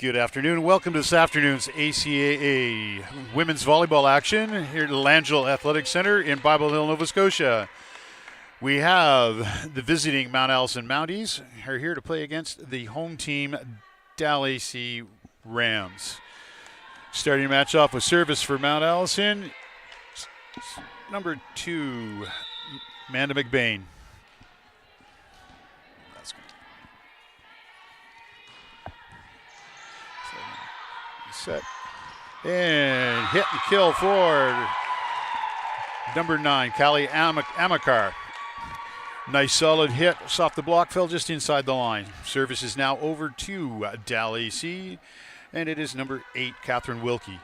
Good afternoon. Welcome to this afternoon's ACAA women's volleyball action here at the Langell Athletic Center in Bible Hill, Nova Scotia. We have the visiting Mount Allison Mounties are here to play against the home team DAL AC Rams. Starting the match off with service for Mount Allison, number 2, Amanda McBain. Set and hit and kill for number 9, Callie Amakar. Nice solid hit off the block, fell just inside the line. Service is now over to DAL AC, and it is number 8, Catherine Wilkie.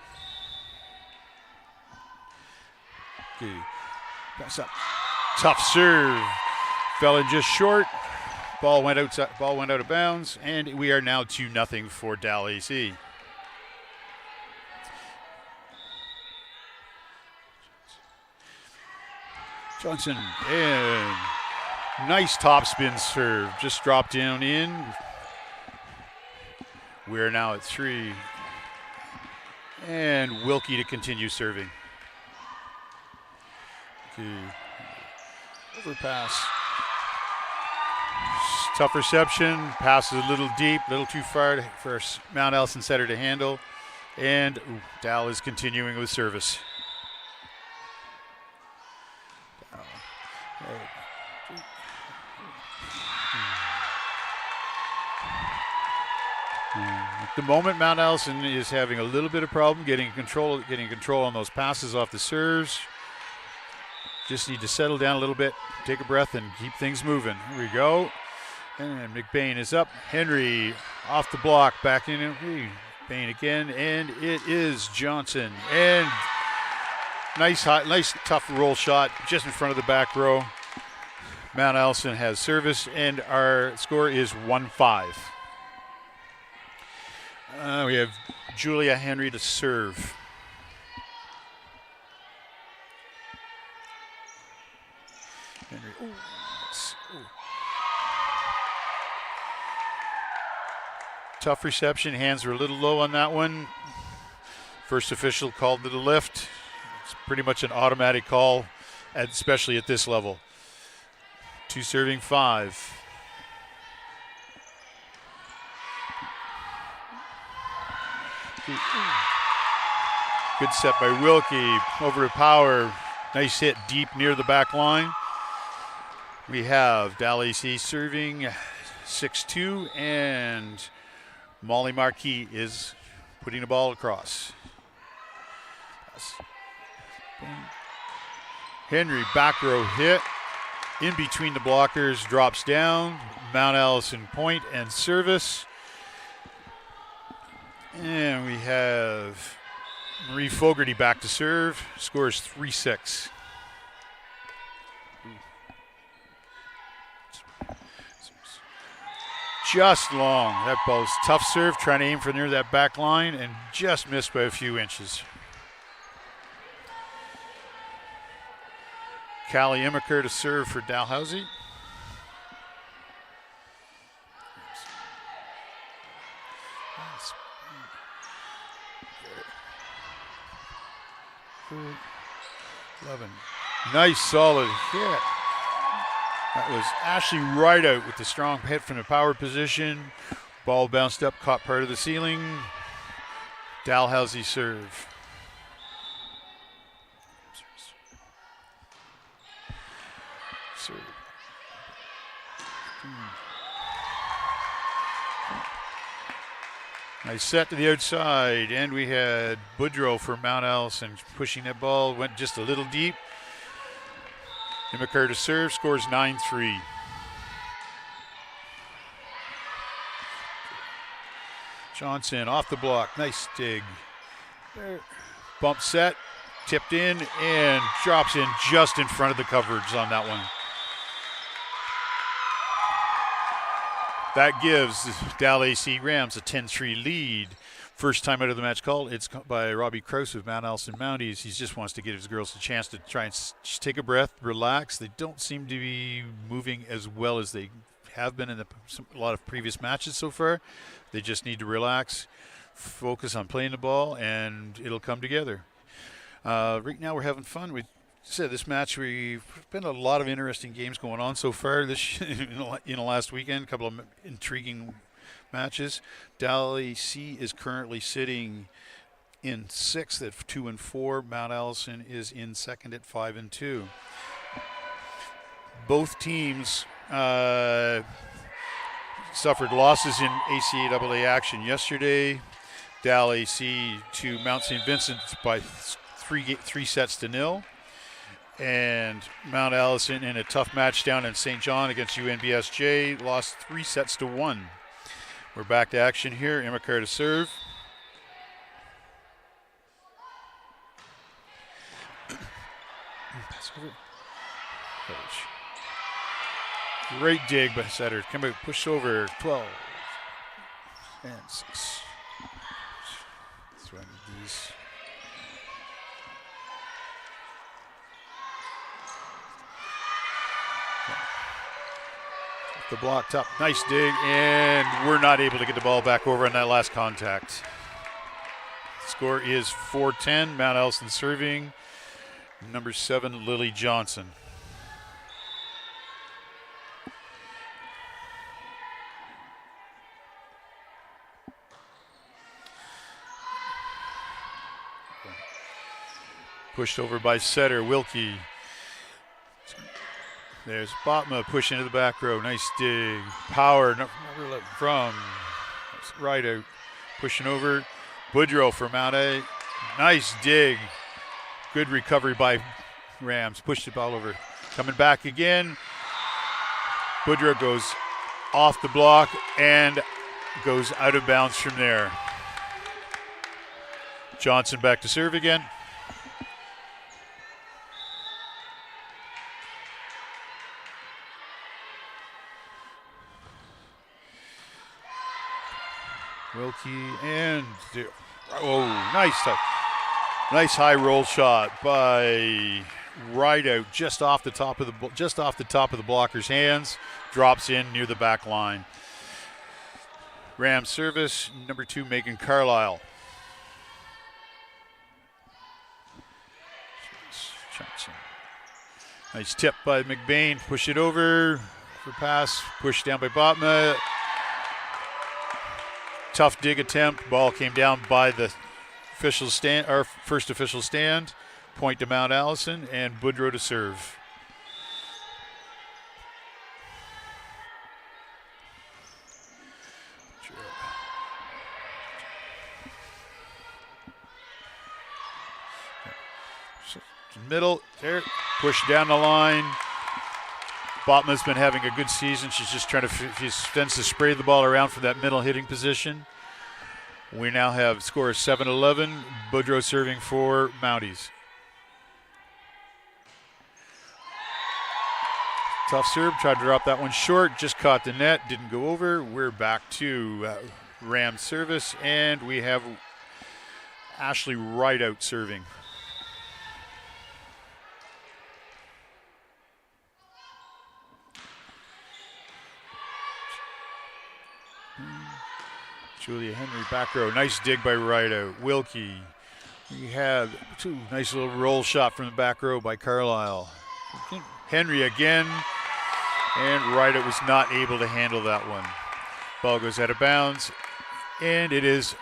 Okay. That's up. Tough serve, fell in just short. Ball went out of bounds, and we are now 2-0 for DAL AC. Johnson, and nice topspin serve, just dropped down in. We're now at 3. And Wilkie to continue serving. Okay. Overpass. Tough reception, passes a little deep, a little too far for Mount Allison setter to handle. And DAL is continuing with service. At the moment, Mount Allison is having a little bit of problem getting control on those passes off the serves. Just need to settle down a little bit, take a breath, and keep things moving. Here we go. And McBain is up. Henry off the block, back in. McBain again, and it is Johnson. And nice tough roll shot just in front of the back row. Mount Allison has service, and our score is 1-5. We have Julia Henry to serve. Henry. Ooh. Tough reception. Hands were a little low on that one. First official called it a lift. It's pretty much an automatic call, especially at this level. 2 serving 5. Good set by Wilkie, over to Power. Nice hit deep near the back line. We have DAL AC serving 6-2, and Molly Marquis is putting the ball across. Henry back row hit. In between the blockers, drops down. Mount Allison point and service. And we have Marie Fogarty back to serve. Scores 3-6. Just long. That ball's tough serve, trying to aim for near that back line, and just missed by a few inches. Callie Immaker to serve for Dalhousie. Nice solid hit. That was Ashley right out with the strong hit from the power position. Ball bounced up, caught part of the ceiling. Dalhousie serve. Nice set to the outside, and we had Boudreau for Mount Allison pushing that ball, went just a little deep. Immaker to serve, scores 9-3. Johnson off the block, nice dig. Bump set, tipped in, and drops in just in front of the coverage on that one. That gives DAL AC Rams a 10-3 lead. First time out of the match call, it's by Robbie Krause of Mount Allison Mounties. He just wants to give his girls a chance to try and just take a breath, relax. They don't seem to be moving as well as they have been in a lot of previous matches so far. They just need to relax, focus on playing the ball, and it'll come together. Right now we're having fun. We said this match, we've been a lot of interesting games going on so far this in the last weekend. A couple of intriguing matches. DAL AC is currently sitting in 6th at 2-4. Mount Allison is in 2nd at 5-2. Both teams suffered losses in ACAA action yesterday. DAL AC to Mount St. Vincent by 3-0. And Mount Allison in a tough match down in St. John against UNBSJ lost 3-1. We're back to action here. Imakar to serve. Pass over. Great dig by Setter. Come back, push over. 12 and 6. That's what I need these. The block top, nice dig, and we're not able to get the ball back over on that last contact. Score is 4-10. Mount Allison serving. Number 7, Lily Johnson. Pushed over by setter Wilkie. There's Botma push into the back row. Nice dig. Power from right out. Pushing over. Boudreau for Mount A. Nice dig. Good recovery by Rams. Pushed the ball over. Coming back again. Boudreau goes off the block and goes out of bounds from there. Johnson back to serve again. Wilkie and nice high roll shot by Rideout just off the top of the blocker's hands, drops in near the back line. Rams service, number 2 Megan Carlisle. Nice tip by McBain, push it over for pass, push down by Botma. Tough dig attempt. Ball came down by the official stand, our first official stand. Point to Mount Allison and Boudreau to serve. Middle there, push down the line. Botma's been having a good season. She's just trying to spray the ball around from that middle hitting position. We now have score 7-11. Boudreau serving for Mounties. Tough serve, tried to drop that one short, just caught the net, didn't go over. We're back to Ram service, and we have Ashley Rideout serving. Julia Henry back row. Nice dig by Rideout. Wilkie. We have 2 nice little roll shot from the back row by Carlisle. Henry again. And Rideout was not able to handle that one. Ball goes out of bounds. And it is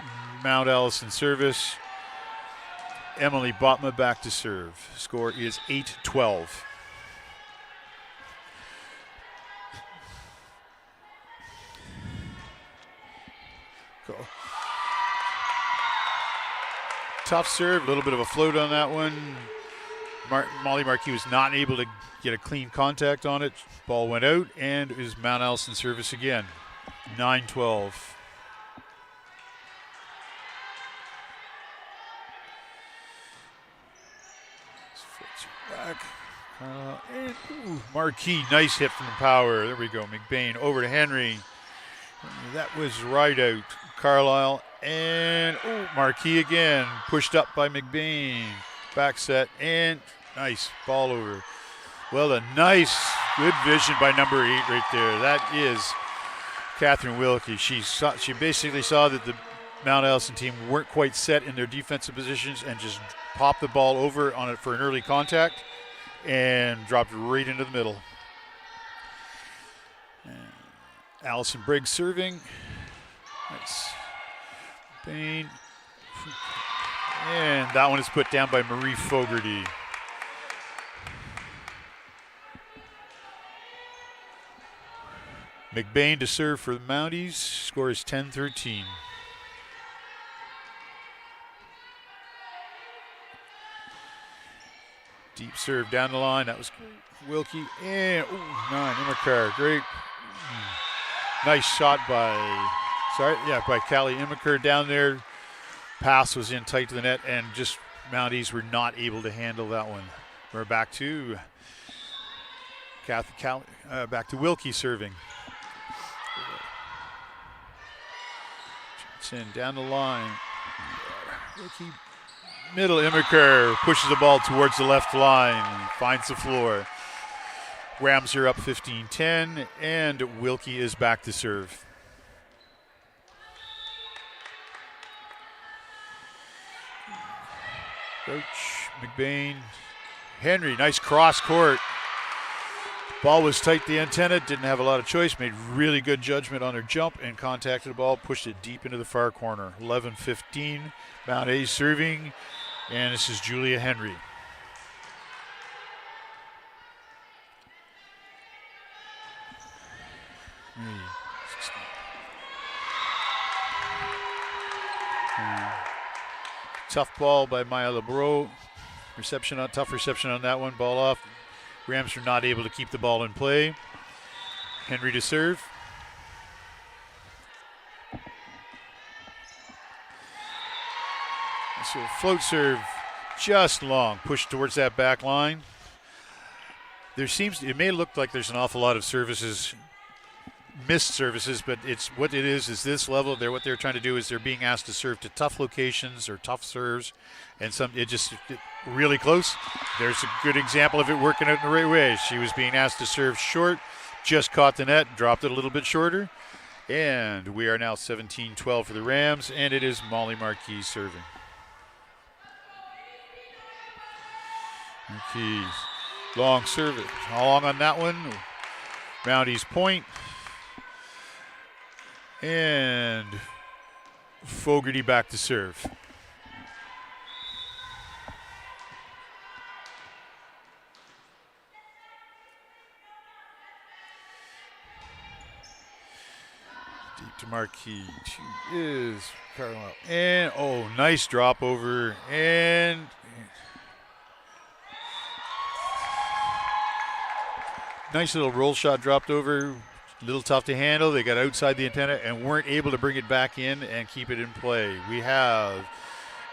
Mount Allison service. Emily Botma back to serve. Score is 8-12. Tough serve, a little bit of a float on that one. Molly Marquis was not able to get a clean contact on it. Ball went out, and it is Mount Allison service again. 9-12. Back. Marquis, nice hit from the power. There we go. McBain over to Henry. That was Rideout. Carlisle and Marquis again, pushed up by McBain. Back set and nice ball over. Well, a nice, good vision by number 8 right there. That is Catherine Wilkie. She basically saw that the Mount Allison team weren't quite set in their defensive positions and just popped the ball over on it for an early contact and dropped right into the middle. And Allison Briggs serving. Nice. Bain. And that one is put down by Marie Fogarty. McBain to serve for the Mounties. Score is 10-13. Deep serve down the line. That was Wilkie. And, 9, Immercar. Great. Nice shot by Callie Immercar down there. Pass was in tight to the net, and just Mounties were not able to handle that one. We're back to Wilkie serving. Johnson down the line. Wilkie, middle, Immercar pushes the ball towards the left line, finds the floor. Rams are up 15-10, and Wilkie is back to serve. Roach, McBain, Henry, nice cross court. Ball was tight the antenna, didn't have a lot of choice, made really good judgment on her jump and contacted the ball, pushed it deep into the far corner. 11-15, Mount A serving, and this is Julia Henry. Tough ball by Maya Lebreau. Tough reception on that one. Ball off. Rams are not able to keep the ball in play. Henry to serve. So float serve, just long. Pushed towards that back line. It may look like there's an awful lot of missed services, but what it is this level. What they're trying to do is they're being asked to serve to tough locations or tough serves, and really close. There's a good example of it working out in the right way. She was being asked to serve short, just caught the net, dropped it a little bit shorter, and we are now 17-12 for the Rams, and it is Molly Marquis serving. Marquis, long serve, long on that one. Mounties point. And Fogarty back to serve. Deep to Marquis. She is Carlisle. And, nice drop over. And nice little roll shot dropped over. A little tough to handle. They got outside the antenna and weren't able to bring it back in and keep it in play. We have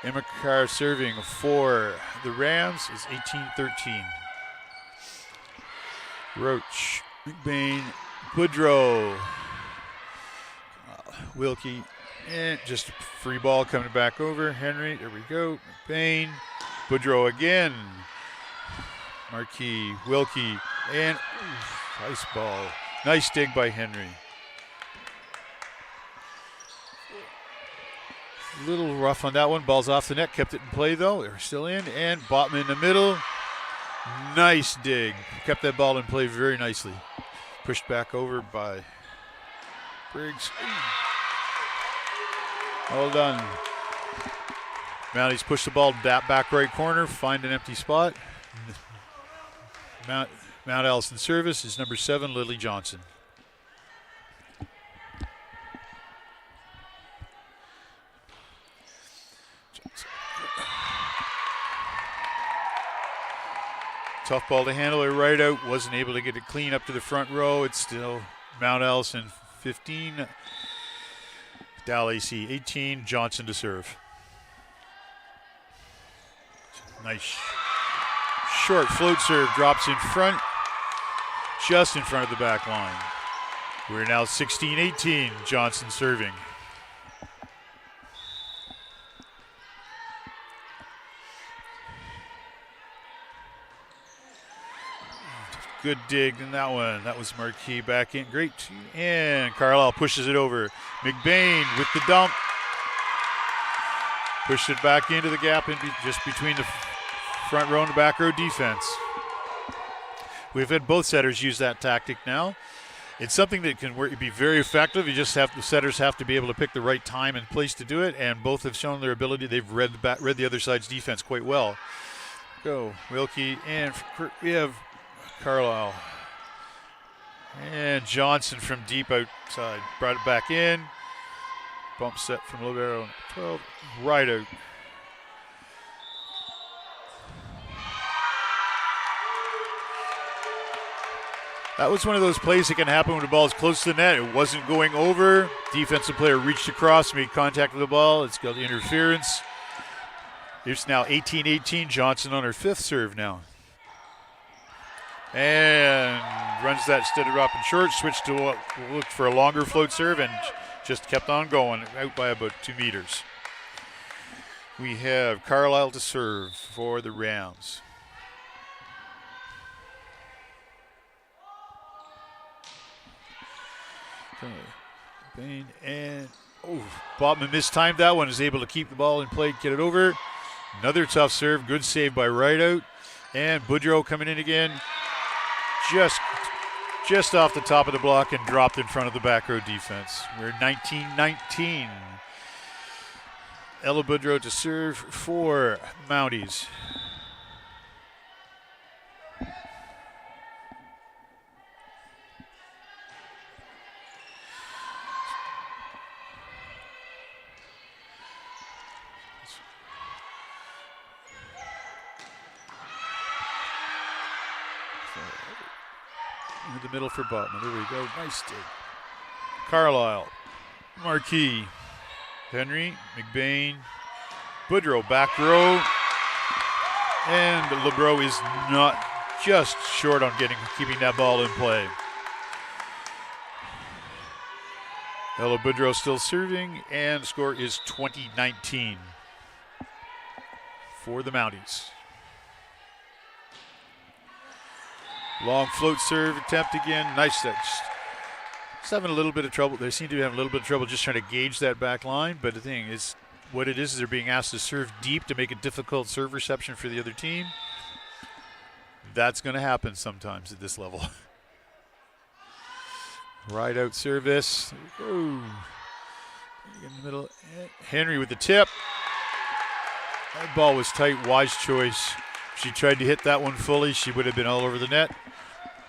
Emma Carr serving for the Rams. It's 18-13. Roach, McBain, Boudreau, Wilkie, and just free ball coming back over. Henry, there we go. McBain, Boudreau again. Marquis, Wilkie, and nice ball. Nice dig by Henry. A little rough on that one. Ball's off the net. Kept it in play, though. They're still in. And Botman in the middle. Nice dig. Kept that ball in play very nicely. Pushed back over by Briggs. Well done. Mounties push the ball back right corner. Find an empty spot. Mount Allison service is number 7, Lily Johnson. Tough ball to handle her right out. Wasn't able to get it clean up to the front row. It's still Mount Allison 15, DAL AC 18, Johnson to serve. Nice short float serve, drops in front, just in front of the back line. We're now 16-18, Johnson serving. good dig in that one. That was Marquis back in. Great. And Carlisle pushes it over. McBain with the dump. Pushed it back into the gap just between the front row and the back row defense. We've had both setters use that tactic now. It's something that can be very effective. The setters have to be able to pick the right time and place to do it, and both have shown their ability. They've read the other side's defense quite well. Go Wilkie, and we have Carlisle. And Johnson from deep outside. Brought it back in. Bump set from libero 12. Right out. That was one of those plays that can happen when the ball is close to the net. It wasn't going over. Defensive player reached across, made contact with the ball. It's got interference. It's now 18-18. Johnson on her 5th serve now. And runs that instead of dropping short. Switched to look for a longer float serve and just kept on going, out by about 2 meters. We have Carlisle to serve for the Rams. Bain and Botman mistimed that one. Is able to keep the ball in play, get it over. Another tough serve. Good save by Rideout. And Boudreau coming in again. Just off the top of the block and dropped in front of the back row defense. We're 19-19. Ella Boudreau to serve for Mounties. In the middle for Botman. There we go. Nice dig. Carlisle. Marquis. Henry. McBain. Boudreau back row. And Lebreau is not just short on keeping that ball in play. Ella Boudreau still serving, and the score is 20-19 for the Mounties. Long float serve attempt again. Nice. Just having a little bit of trouble. They seem to be having a little bit of trouble just trying to gauge that back line. But the thing is, what it is they're being asked to serve deep to make a difficult serve reception for the other team. That's going to happen sometimes at this level. Right out service. In the middle. Henry with the tip. That ball was tight. Wise choice. She tried to hit that one fully. She would have been all over the net.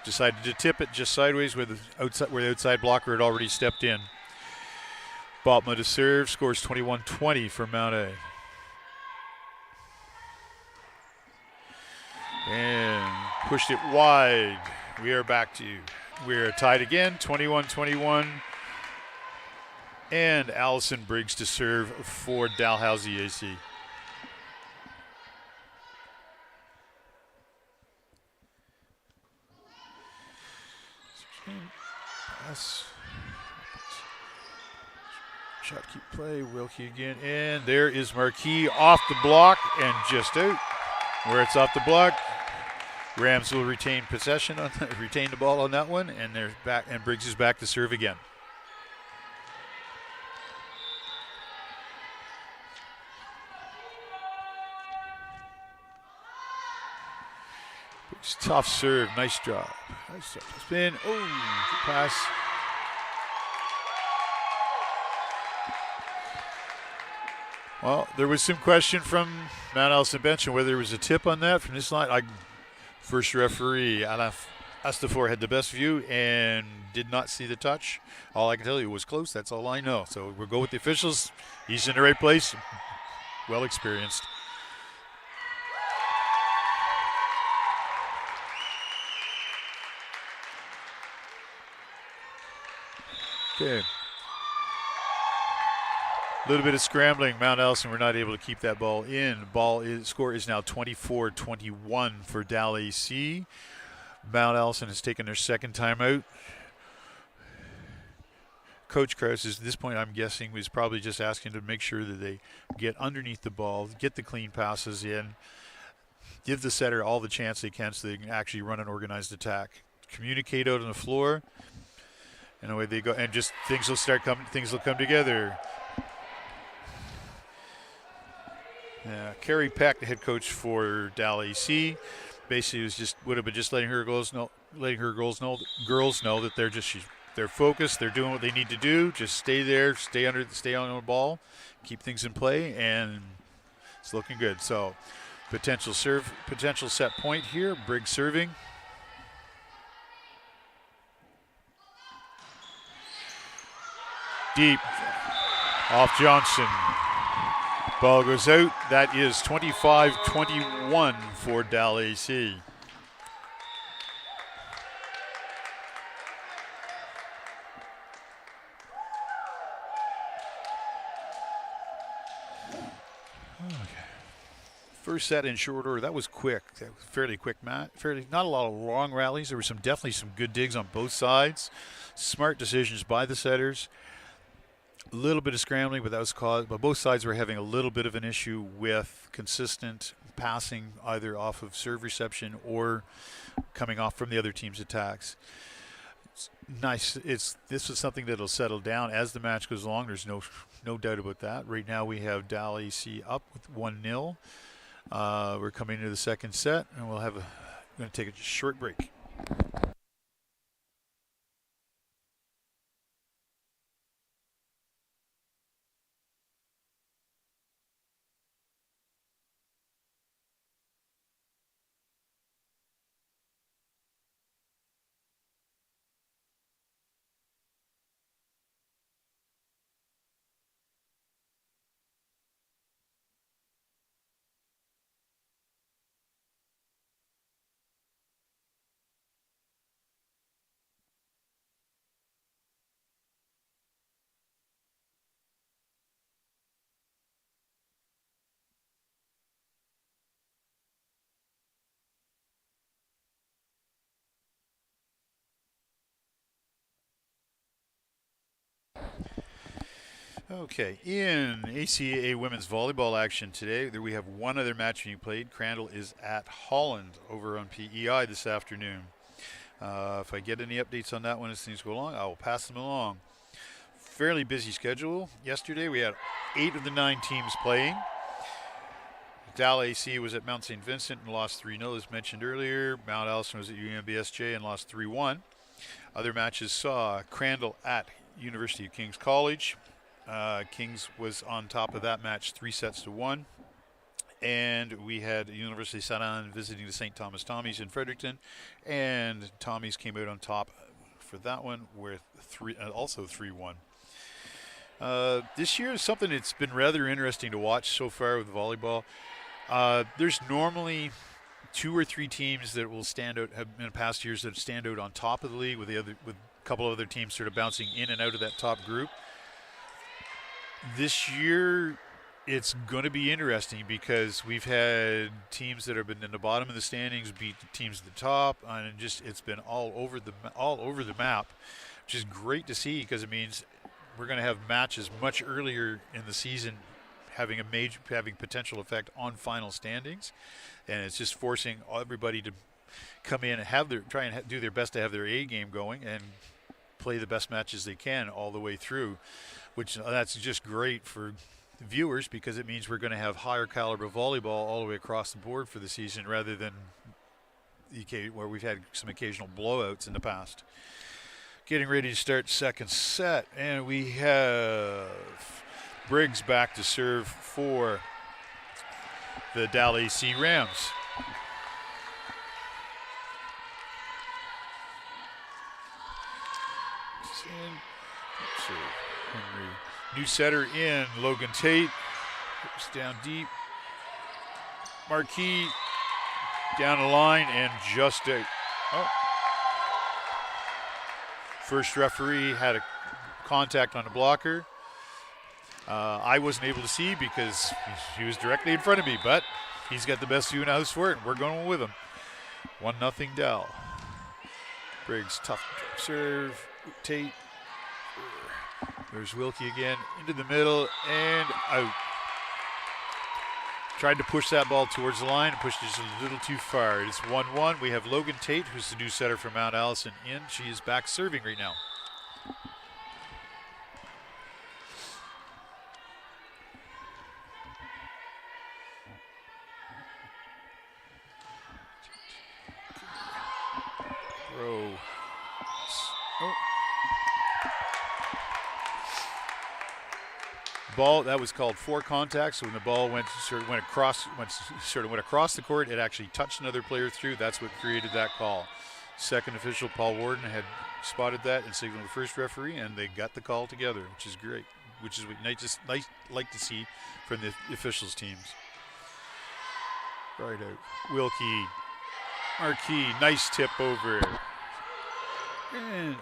Decided to tip it just sideways where the outside blocker had already stepped in. Botma to serve. Scores 21-20 for Mount A. And pushed it wide. We are back to you. We're tied again, 21-21. And Allison Briggs to serve for Dalhousie AC. Pass. Shot keep play. Wilkie again. And there is Marquis off the block and just out. Where it's off the block. Rams will retain possession on that, retain the ball on that one, and they're back. And Briggs is back to serve again. Briggs, tough serve, nice job. Nice job. Spin. Oh, good pass. Well, there was some question from Mount Allison bench on whether there was a tip on that from this line. First referee, Alaf Astafor, had the best view and did not see the touch. All I can tell you was close. That's all I know. So we'll go with the officials. He's in the right place. Well experienced. Okay. A little bit of scrambling. Mount Allison were not able to keep that ball in. Score is now 24-21 for DAL AC. Mount Allison has taken their second timeout. Coach Krause, at this point, I'm guessing, was probably just asking to make sure that they get underneath the ball, get the clean passes in, give the setter all the chance they can so they can actually run an organized attack. communicate out on the floor, and away they go. And just things will start coming. Things will come together. Carrie Peck, the head coach for DAL AC, basically would have been just letting her girls know that they're focused, they're doing what they need to do. Just stay there, stay on the ball, keep things in play, and it's looking good. So potential set point here. Briggs serving. Deep off Johnson. Ball goes out. That is 25-21 for DAL AC. Okay. First set in short order. That was quick. That was fairly quick match. Not a lot of long rallies. There were definitely some good digs on both sides. Smart decisions by the setters. A little bit of scrambling, but that was caused. But both sides were having a little bit of an issue with consistent passing, either off of serve reception or coming off from the other team's attacks. It's nice. This is something that'll settle down as the match goes along. There's no doubt about that. Right now we have DAL AC up with 1-0. We're coming into the second set, and we're going to take a short break. Okay, in ACAA women's volleyball action today, we have one other match being played. Crandall is at Holland over on PEI this afternoon. If I get any updates on that one as things go along, I will pass them along. Fairly busy schedule. Yesterday we had 8 of the 9 teams playing. DAL AC was at Mount St. Vincent and lost 3-0, as mentioned earlier. Mount Allison was at UMBSJ and lost 3-1. Other matches saw Crandall at University of King's College. Kings was on top of that match 3-1. And we had University of St. Anne visiting the St. Thomas Tommies in Fredericton. And Tommies came out on top for that one with also 3-1. This year is something that's been rather interesting to watch so far with volleyball. There's normally 2 or 3 teams that will stand out, have in past years that stand out on top of the league with a couple of other teams sort of bouncing in and out of that top group. This year, it's going to be interesting because we've had teams that have been in the bottom of the standings beat teams at the top, and it's been all over the map, which is great to see because it means we're going to have matches much earlier in the season having potential effect on final standings, and it's just forcing everybody to come in and try and do their best to have their A game going and play the best matches they can all the way through, which that's just great for viewers because it means we're going to have higher caliber volleyball all the way across the board for the season rather than where we've had some occasional blowouts in the past. Getting ready to start second set, and we have Briggs back to serve for the DAL AC Rams. Henry. New setter in, Logan Tate. It's down deep. Marquis down the line and just out. Oh. First referee had a contact on the blocker. I wasn't able to see because he was directly in front of me, but he's got the best view in the house for it, and we're going with him. 1-0 DAL. Briggs, tough serve. Tate. There's Wilkie again into the middle and out. tried to push that ball towards the line and pushed it just a little too far. It's 1-1. We have Logan Tate, who's the new setter for Mount Allison, in. She is back serving right now. Throw. Oh. Ball, that was called four contacts. So when the ball went across the court, it actually touched another player through. That's what created that call. Second official, Paul Warden, had spotted that and signaled the first referee, and they got the call together, which is great. Which is what you just like to see from the officials teams. Right out. Wilkie, Marquis, nice tip over. And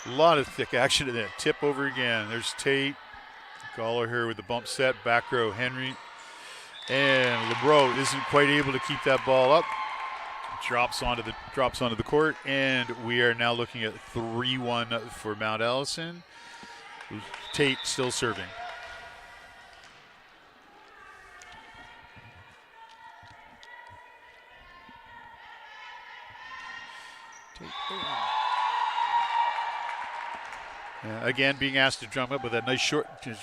a lot of thick action in that. Tip over again. There's Tate. Gallagher with the bump set. Back row, Henry. And LeBreau isn't quite able to keep that ball up. Drops onto the court. And we are now looking at 3-1 for Mount Allison. Tate still serving. Again, being asked to jump up with a nice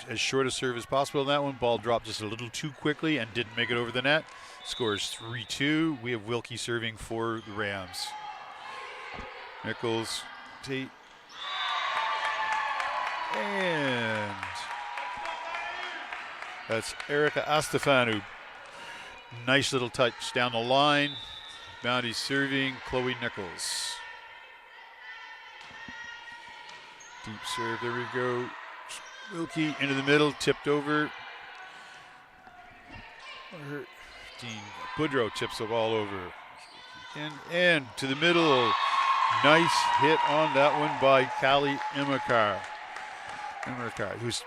as short a serve as possible in that one. Ball dropped just a little too quickly and didn't make it over the net. Scores 3-2. We have Wilkie serving for the Rams. Nichols, Tate, and that's Erica Astefanu. Nice little touch down the line. Bounty serving, Chloe Nichols. Deep serve, there we go. Wilkie into the middle, tipped over. Dean Boudreau tips the ball over. And to the middle. Nice hit on that one by Callie Imakar. Who's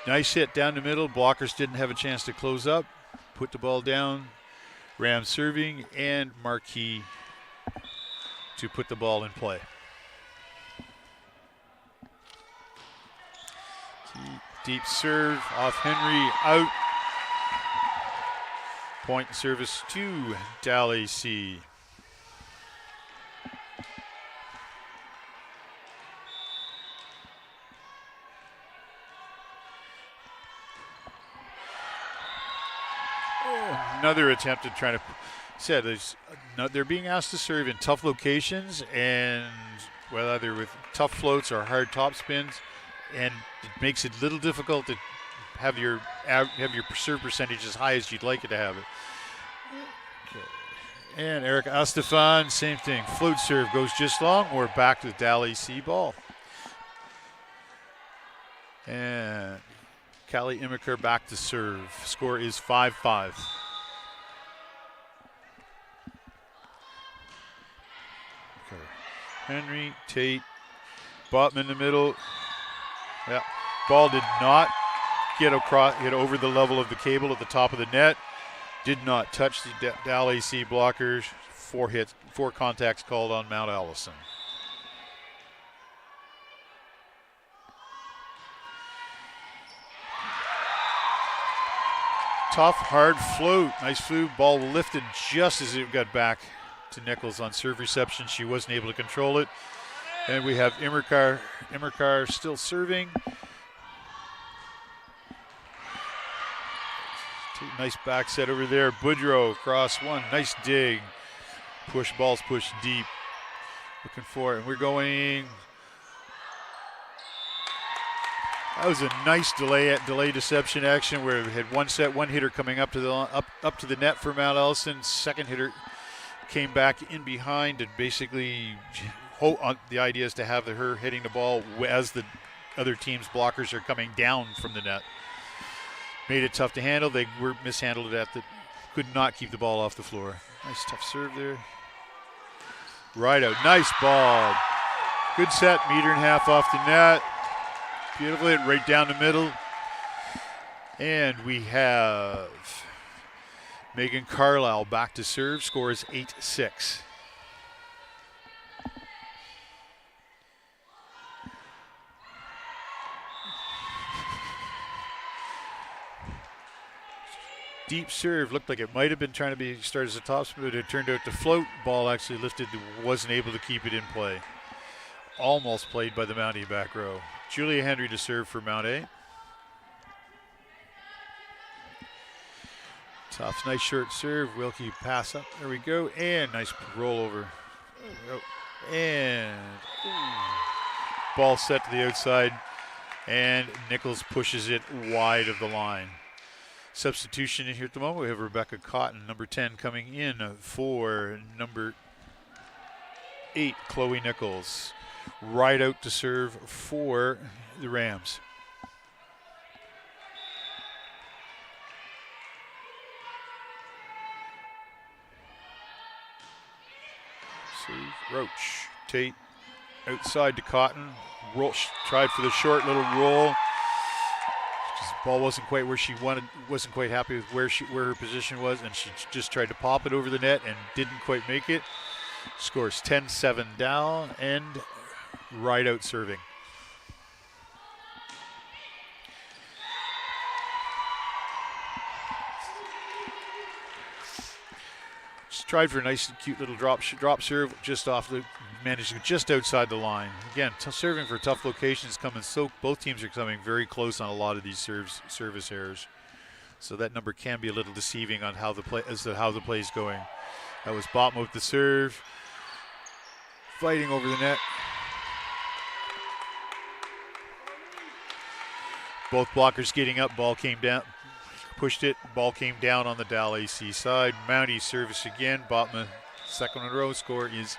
nice hit down the middle. Blockers didn't have a chance to close up. Put the ball down. Rams serving, and Marquis to put the ball in play. Deep serve off Henry, out. Point service to DAL AC. Another attempt at trying to they're being asked to serve in tough locations, and either with tough floats or hard top spins, and it makes it a little difficult to have your serve percentage as high as you'd like it to have it. Okay. And Eric Astefan, same thing. Float serve goes just long. We're back to the DAL AC ball. And Callie Imakar back to serve. Score is 5-5. Okay. Henry, Tate, Botman in the middle. Yeah. Ball did not get over the level of the cable at the top of the net. Did not touch the DAL AC blockers. 4 contacts called on Mount Allison. Tough, hard float. Nice float. Ball lifted just as it got back to Nichols on serve reception. She wasn't able to control it. And we have Imakar still serving. Nice back set over there. Boudreau across one. Nice dig. Ball's pushed deep. Looking for it. And we're going. That was a nice delay deception action where we had one hitter coming up to the net for Mount Allison. Second hitter came back in behind, and basically the idea is to have her hitting the ball as the other team's blockers are coming down from the net. Made it tough to handle. They were mishandled could not keep the ball off the floor. Nice tough serve there. Right out. Nice ball. Good set. 1.5 meters off the net. Beautifully, right down the middle. And we have Megan Carlisle back to serve. Score is 8-6. deep serve. Looked like it might have been trying to be start as a topspin, but it turned out to float. Ball actually lifted, wasn't able to keep it in play. Almost played by the Mount A back row. Julia Henry to serve for Mount A. Tough, nice short serve. Wilkie pass up. There we go. And nice rollover. And ball set to the outside. And Nichols pushes it wide of the line. Substitution in here at the moment. We have Rebecca Cotton, number 10, coming in for number 8, Chloe Nichols. Right out to serve for the Rams. Roach, Tate, outside to Cotton. Tried for the short little roll. Just, ball wasn't quite where she wanted. Wasn't quite happy with where her position was, and she just tried to pop it over the net and didn't quite make it. Scores 10-7 DAL and right out serving. Tried for a nice, cute little drop serve, just off the, managed to go just outside the line. Again, serving for tough locations, coming so both teams are coming very close on a lot of these service errors. So that number can be a little deceiving on how the play is going. That was Bottom with the serve, fighting over the net. Both blockers getting up, ball came down. Pushed it, ball came down on the DAL AC side. Mountie service again. Botman, second in a row. Score is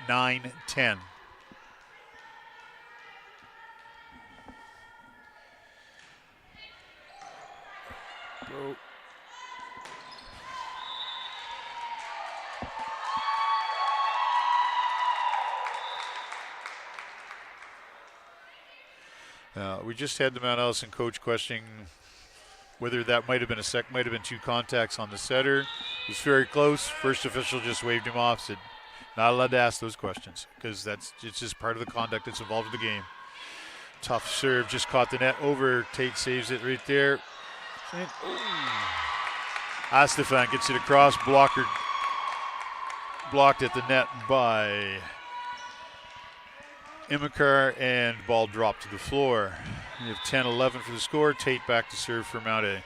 9-10. We just had the Mount Allison coach questioning whether that might have been might have been 2 contacts on the setter. It was very close. First official just waved him off, said not allowed to ask those questions because it's just part of the conduct that's involved in the game. Tough serve, just caught the net over. Tate saves it right there. Astefan gets it across. Blocker blocked at the net by Imikar, and ball dropped to the floor. We have 10-11 for the score. Tate back to serve for Mount A.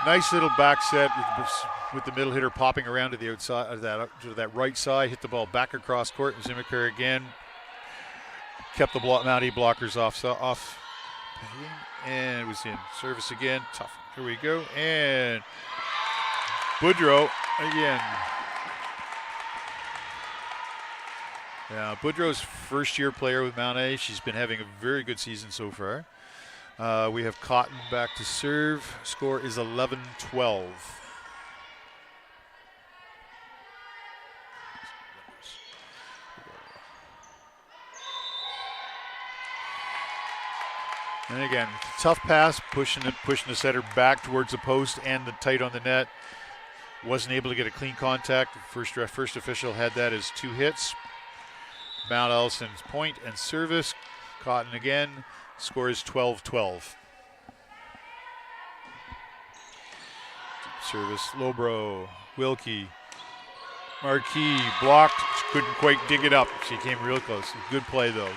Nice little back set with the middle hitter popping around to the outside to that right side. Hit the ball back across court. Zimmiker again. Kept the Mount A blockers off, and it was in. Service again, tough. Here we go, and Boudreau again. Yeah, Boudreau's first-year player with Mount A. She's been having a very good season so far. We have Cotton back to serve. Score is 11-12. And again, tough pass, pushing the setter back towards the post and the tight on the net. Wasn't able to get a clean contact. First official had that as 2 hits. Mount Allison's point and service. Cotton again. Score is 12-12. Service, Lobro, Wilkie, Marquis blocked. She couldn't quite dig it up. She came real close. Good play though.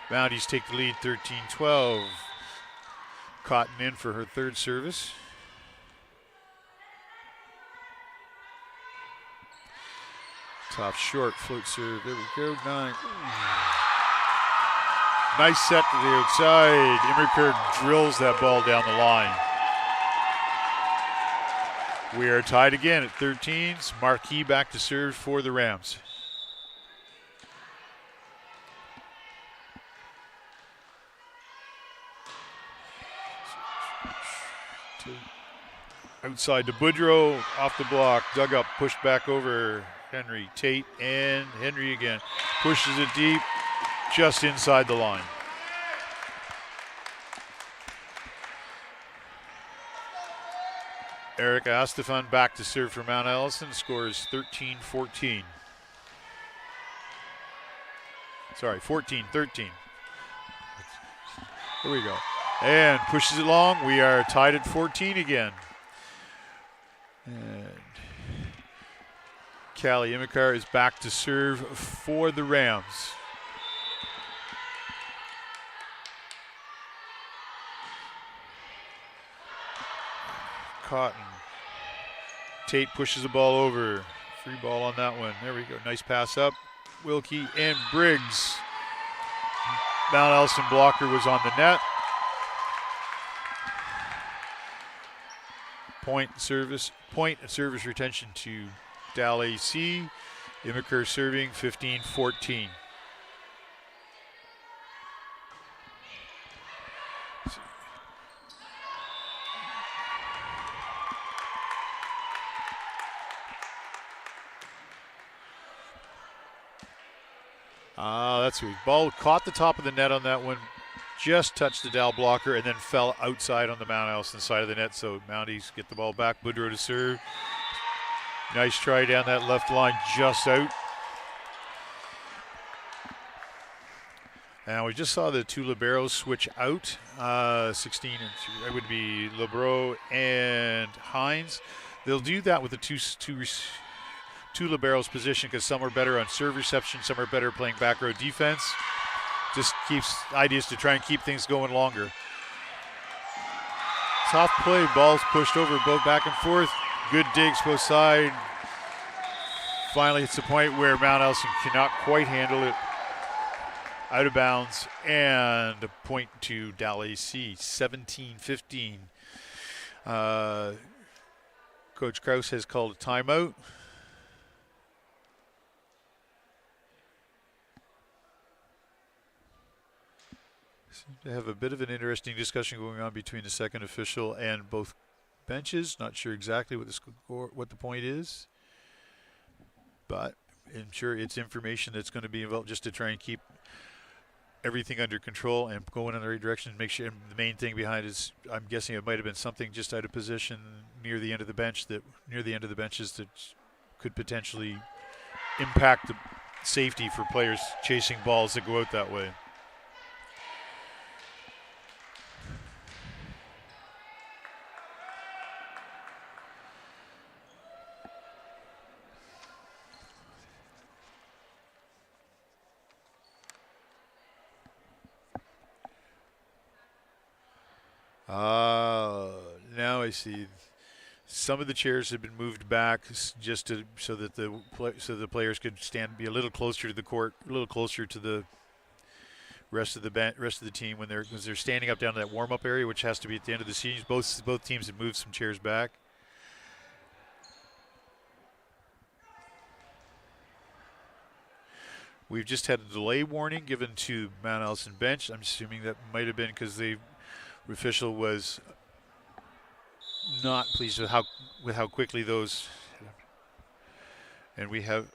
Mounties take the lead 13-12. Cotton in for her 3rd service. Top short float serve. There we go. 9. Nice set to the outside. Immerker drills that ball down the line. We are tied again at 13. Marquis back to serve for the Rams. Outside to Boudreau, off the block, dug up, pushed back over Henry. Tate and Henry again. Pushes it deep, just inside the line. Erica Astefan back to serve for Mount Allison. Score is 13-14. Sorry, 14-13. Here we go. And pushes it long. We are tied at 14 again. And Callie Imikar is back to serve for the Rams. Cotton. Tate pushes the ball over. Free ball on that one. There we go. Nice pass up. Wilkie and Briggs. Mount Allison blocker was on the net. Point and service retention to DAL AC. Imikar serving 15-14. That's sweet. Ball caught the top of the net on that one, just touched the DAL blocker, and then fell outside on the Mount Allison side of the net. So Mounties get the ball back. Boudreau to serve. Nice try down that left line, just out. And we just saw the two liberos switch out. 16 and it would be Lebreau and Hines. They'll do that with the two liberos position because some are better on serve reception, some are better playing back row defense. Just keeps ideas to try and keep things going longer. Tough play, balls pushed over, both back and forth. Good digs both side. Finally, it's the point where Mount Allison cannot quite handle it. Out of bounds, and a point to DAL AC, 17-15. Coach Krause has called a timeout. They have a bit of an interesting discussion going on between the second official and both benches. Not sure exactly what the score, what the point is, but I'm sure it's information that's going to be involved just to try and keep everything under control and going in the right direction. Make sure the main thing behind is, I'm guessing it might have been something just out of position near the end of the benches that could potentially impact the safety for players chasing balls that go out that way. Now I see some of the chairs have been moved back just so that the players could be a little closer to the court, a little closer to the rest of the team when they're standing up down to that warm-up area, which has to be at the end of the season. Both teams have moved some chairs back. We've just had a delay warning given to Mount Allison bench. I'm assuming that might have been because the official was not pleased with how quickly those. And we have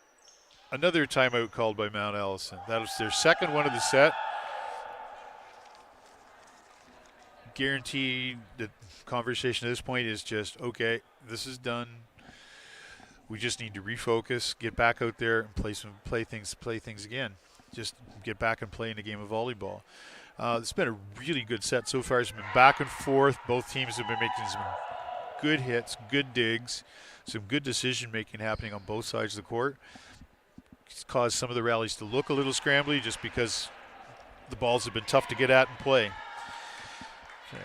another timeout called by Mount Allison. That was their second one of the set. Guaranteed the conversation at this point is just, okay, this is done. We just need to refocus, get back out there and play things again. Just get back and play in a game of volleyball. It's been a really good set so far. It's been back and forth. Both teams have been making some good hits, good digs, some good decision-making happening on both sides of the court. It's caused some of the rallies to look a little scrambly just because the balls have been tough to get at and play. Okay.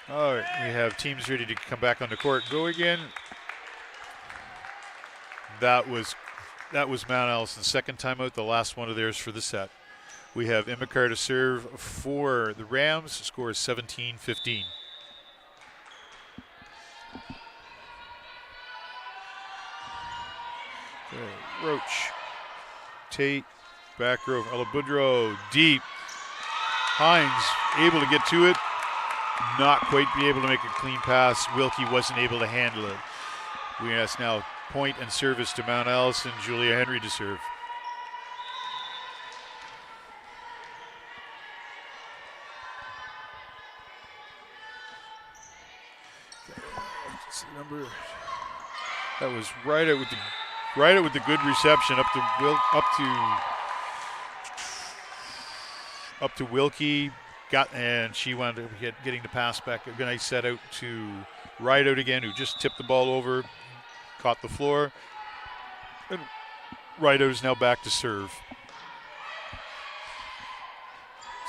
All right, we have teams ready to come back on the court and go again. That was Mount Allison's second timeout, the last one of theirs for the set. We have Imikar to serve for the Rams. The score is 17-15. Roach, Tate, back row, Ella Boudreau, deep. Hines able to get to it, not quite be able to make a clean pass. Wilkie wasn't able to handle it. We ask now point and service to Mount Allison. Julia Henry to serve. It's the number that was right out with the good reception up to Wilkie. And she wound up getting the pass back. A nice set out to Rideout again, who just tipped the ball over, caught the floor. And Rideout is now back to serve.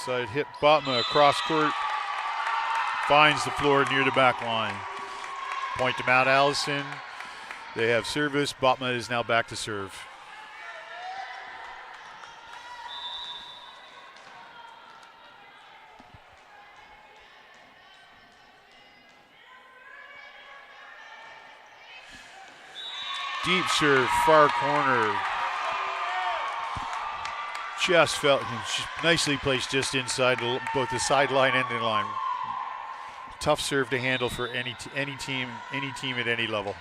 Side hit Botma across court. Finds the floor near the back line. Point to Mount Allison. They have service. Botma is now back to serve. Deep serve, far corner. Just nicely placed just inside both the sideline and the line. Tough serve to handle for any team at any level.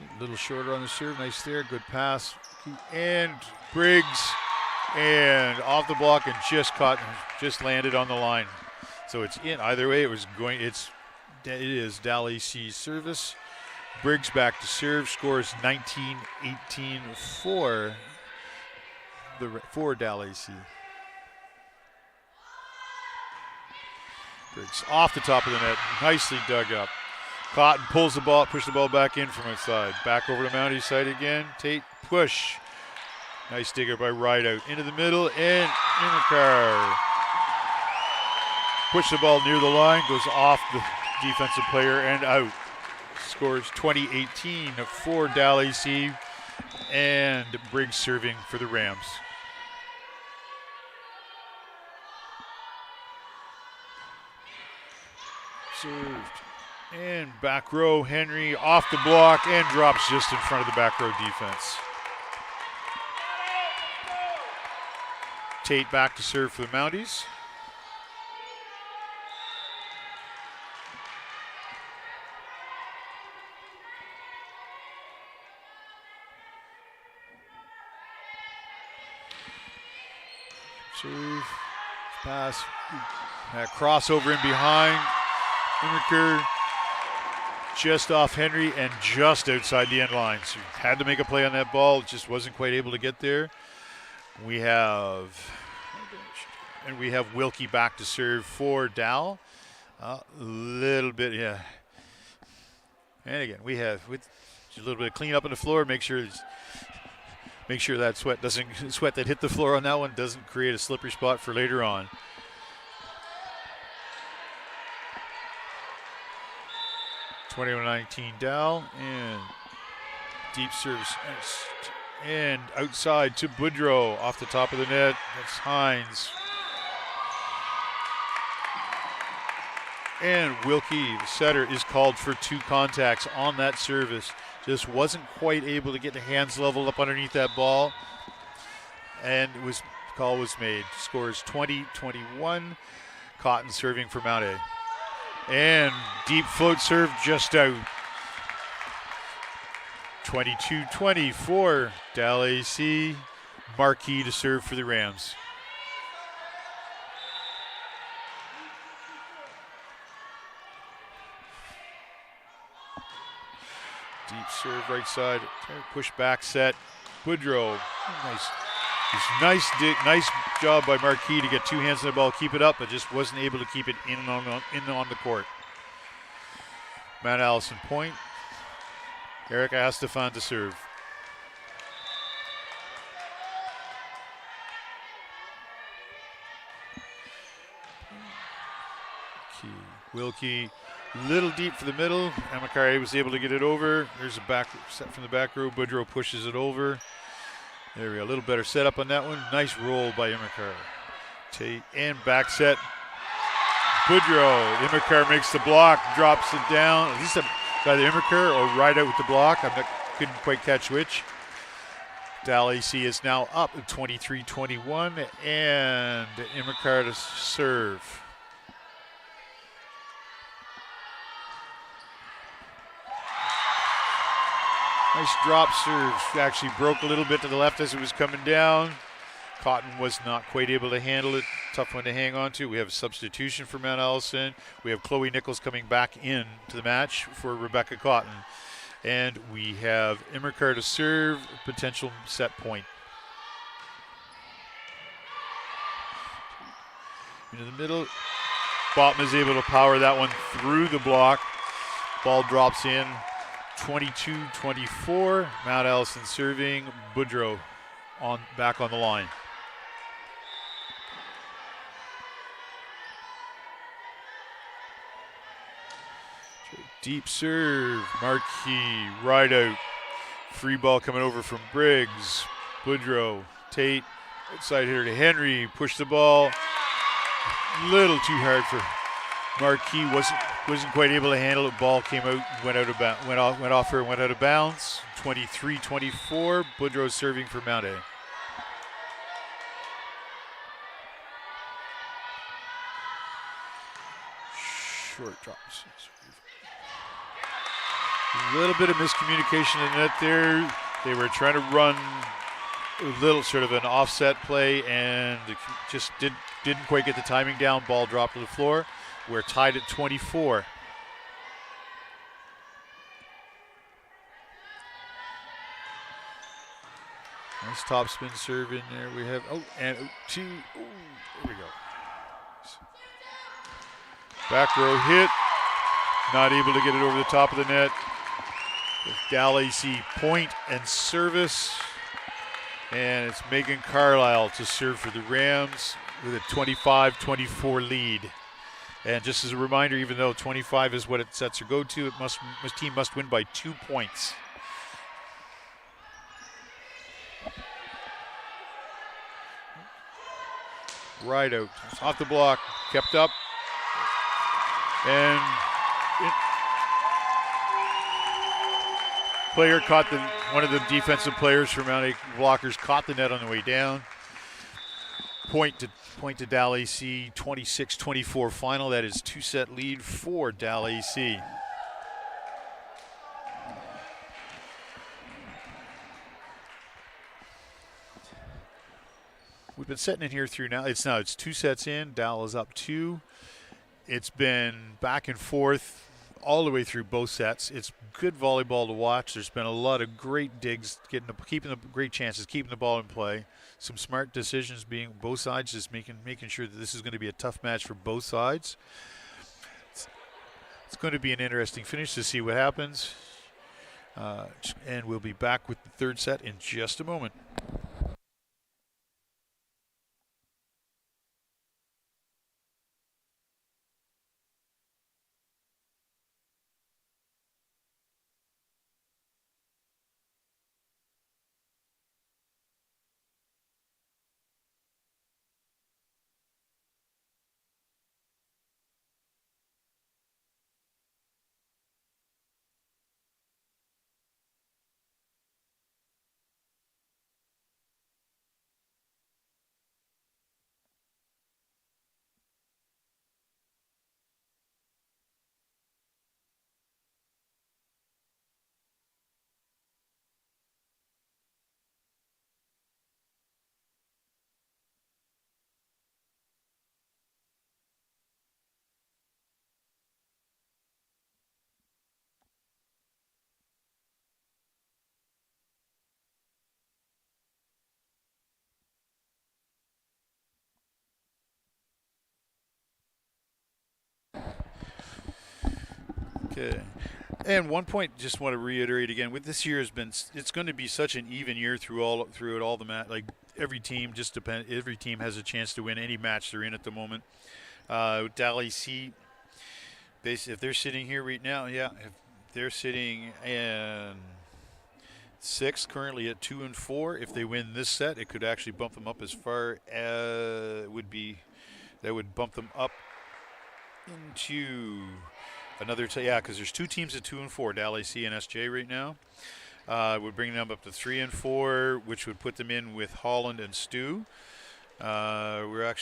A little shorter on the serve, nice there, good pass. And Briggs, and off the block and just landed on the line. So it's in. Either way, it is DAL AC's service. Briggs back to serve, scores 19-18 for DAL AC. Briggs off the top of the net, nicely dug up. Cotton pulls the ball, pushes the ball back in from outside. Back over to Mounties side again. Tate push. Nice digger by Rideout into the middle, and Immercar. Push the ball near the line, goes off the defensive player and out. Scores 20-18 for DAL AC, and Briggs serving for the Rams. Served. And back row, Henry off the block and drops just in front of the back row defense. Tate back to serve for the Mounties. Serve, pass, crossover in behind. Immerker just off Henry and just outside the end line. So had to make a play on that ball, just wasn't quite able to get there. We have Wilkie back to serve for DAL. A little bit, yeah. And again, we have with a little bit of cleanup on the floor. Make sure that sweat that hit the floor on that one doesn't create a slippery spot for later on. (21-19) DAL, and deep service and outside to Boudreau off the top of the net. That's Hines. And Wilkie, the setter, is called for 2 contacts on that service. Just wasn't quite able to get the hands leveled up underneath that ball. And call was made. Scores 20-21. Cotton serving for Mount A. And deep float serve just out. 22-20 for DAL AC. Marquis to serve for the Rams. Deep serve right side, push back set. Boudreau, nice job by Marquis to get 2 hands on the ball, keep it up, but just wasn't able to keep it in on the court. Mount Allison point. Eric Astafan to serve. Wilkie. Little deep for the middle. Amakari was able to get it over. There's a back set from the back row. Boudreau pushes it over. There we go. A little better setup on that one. Nice roll by Immercar. Tate and back set. Boudreau. Immercar makes the block, drops it down. At least either Immercar or Rideout with the block. Couldn't quite catch which. DAL AC is now up at 23-21, and Immercar to serve. Nice drop serve. Actually broke a little bit to the left as it was coming down. Cotton was not quite able to handle it. Tough one to hang on to. We have a substitution for Mount Allison. We have Chloe Nichols coming back in to the match for Rebecca Cotton. And we have Immercar to serve, potential set point. Into the middle. Bottom is able to power that one through the block. Ball drops in. 22-24. Mount Allison serving. Boudreau back on the line. Deep serve. Marquis. Right out. Free ball coming over from Briggs. Boudreau. Tate. Outside hitter to Henry. Push the ball. Little too hard for Marquis. Wasn't quite able to handle it. Ball came out, went off her and went out of bounds. 23-24. Boudreau serving for Mount A. Short drops. A little bit of miscommunication in the net there. They were trying to run a little sort of an offset play and just didn't quite get the timing down. Ball dropped to the floor. We're tied at 24. Nice topspin serve in there. We have, there we go. Back row hit. Not able to get it over the top of the net. With DAL AC point and service. And it's Megan Carlisle to serve for the Rams with a 25-24 lead. And just as a reminder, even though 25 is what it sets her go to, the team must win by 2 points. Right out, off the block, kept up, and player caught one of the defensive players from Mount A blockers caught the net on the way down. Point to DAL AC, 26-24 final. That is 2-set lead for DAL AC. We've been setting in here through now. It's 2 sets in. DAL is up 2. It's been back and forth all the way through both sets. It's good volleyball to watch. There's been a lot of great digs, keeping the great chances, keeping the ball in play. Some smart decisions being both sides, just making sure that this is going to be a tough match for both sides. It's going to be an interesting finish to see what happens. And we'll be back with the third set in just a moment. Okay. And one point, just want to reiterate again, with this year it's going to be such an even year through all the match. Like every team has a chance to win any match they're in at the moment. DAL AC, if they're sitting here right now, if they're sitting in 6th, currently at 2-4. If they win this set, it could actually bump them up as far as that would bump them up into another, because there's 2 teams at 2-4, DAL AC and SJ right now. Would bring them up to 3-4, which would put them in with Holland and Stu. Holland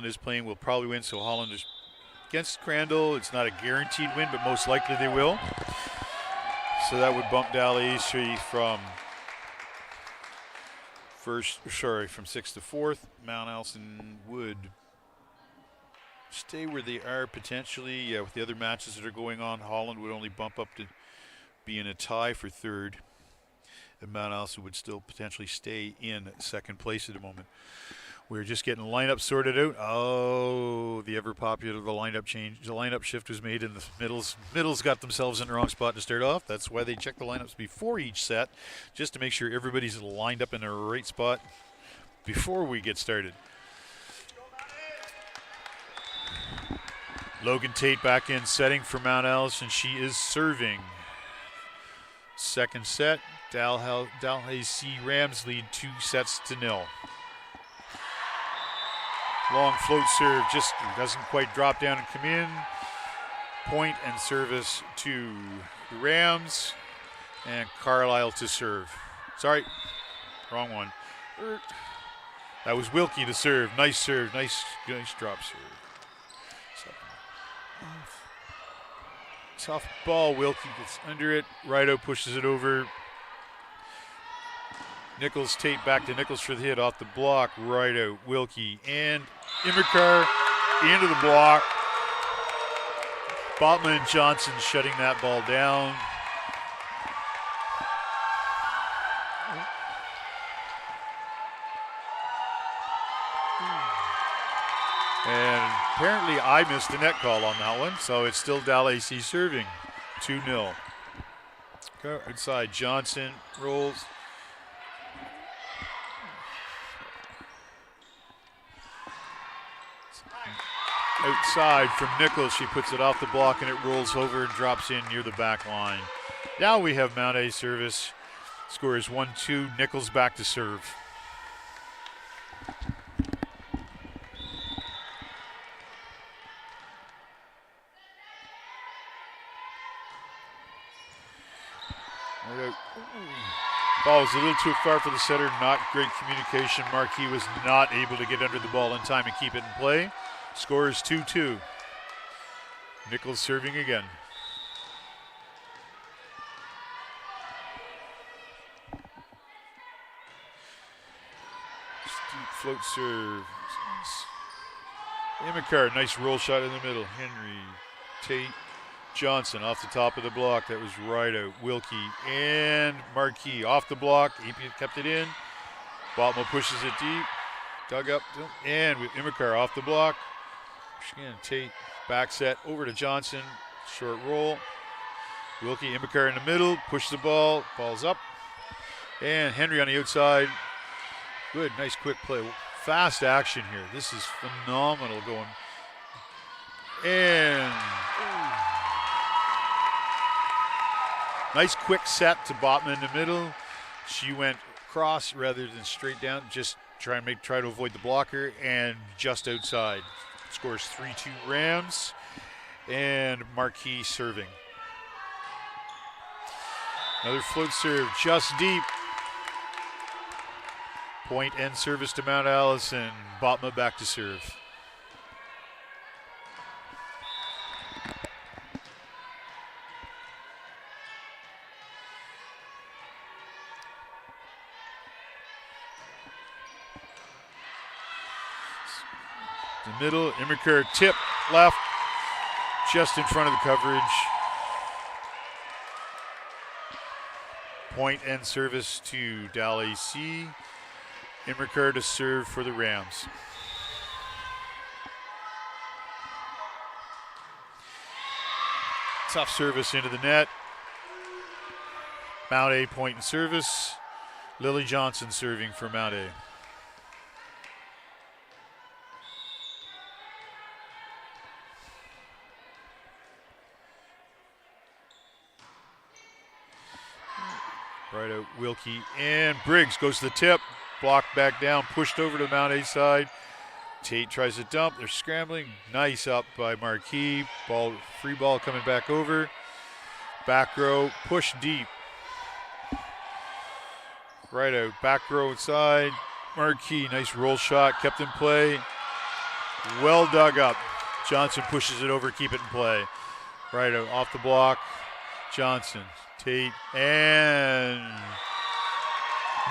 is playing, will probably win, so Holland is against Crandall. It's not a guaranteed win, but most likely they will. So that would bump DAL AC from from 6th to 4th. Mount Allison would stay where they are potentially. Yeah, with the other matches that are going on, Holland would only bump up to be in a tie for 3rd. And Mount Allison would still potentially stay in 2nd place at the moment. We're just getting the lineup sorted out. Oh, the ever popular lineup change. The lineup shift was made in the middles. Middles got themselves in the wrong spot to start off. That's why they check the lineups before each set, just to make sure everybody's lined up in the right spot before we get started. Logan Tate back in setting for Mount Allison. She is serving. 2nd set, DAL AC Rams lead 2-0. Long float serve, just doesn't quite drop down and come in. Point and service to the Rams. And Carlisle to serve. Sorry, wrong one. That was Wilkie to serve. Nice serve, nice drop serve. Tough ball, Wilkie gets under it. Rideout pushes it over. Nichols, Tate back to Nichols for the hit off the block. Rideout, Wilkie, and Immercar into the block. Botman and Johnson shutting that ball down. And apparently I missed a net call on that one, so it's still DAL AC serving. 2-0. Outside, Johnson rolls. Outside from Nichols, she puts it off the block and it rolls over and drops in near the back line. Now we have Mount A service. Score is 1-2. Nichols back to serve. Ball was a little too far for the setter. Not great communication. Marquis was not able to get under the ball in time and keep it in play. Score is 2-2. Nichols serving again. Steep float serve. Immercar, nice roll shot in the middle. Henry, Tate, Johnson off the top of the block. That was Rideout, Wilkie, and Marquis off the block. He kept it in. Botma pushes it deep. Dug up, and with Immercar off the block. Again, Tate, back set, over to Johnson. Short roll. Wilkie, Immercar in the middle. Push the ball. Ball's up. And Henry on the outside. Good, nice quick play. Fast action here. This is phenomenal going. And nice quick set to Botman in the middle. She went cross rather than straight down. Just try to avoid the blocker, and just outside. Scores 3-2 Rams, and Marquis serving. Another float serve, just deep. Point and service to Mount Allison. Botma back to serve. The middle, Immercar tip left, just in front of the coverage. Point and service to DAL AC. Immercar to serve for the Rams. Tough service into the net. Mount A point and service. Lily Johnson serving for Mount A. Right out, Wilkie, and Briggs goes to the tip. Blocked back down, pushed over to the Mount A side. Tate tries to dump. They're scrambling. Nice up by Marquis. Free ball coming back over. Back row, push deep. Right out, back row inside. Marquis, nice roll shot, kept in play. Well dug up. Johnson pushes it over, keep it in play. Right out, off the block. Johnson, Tate, and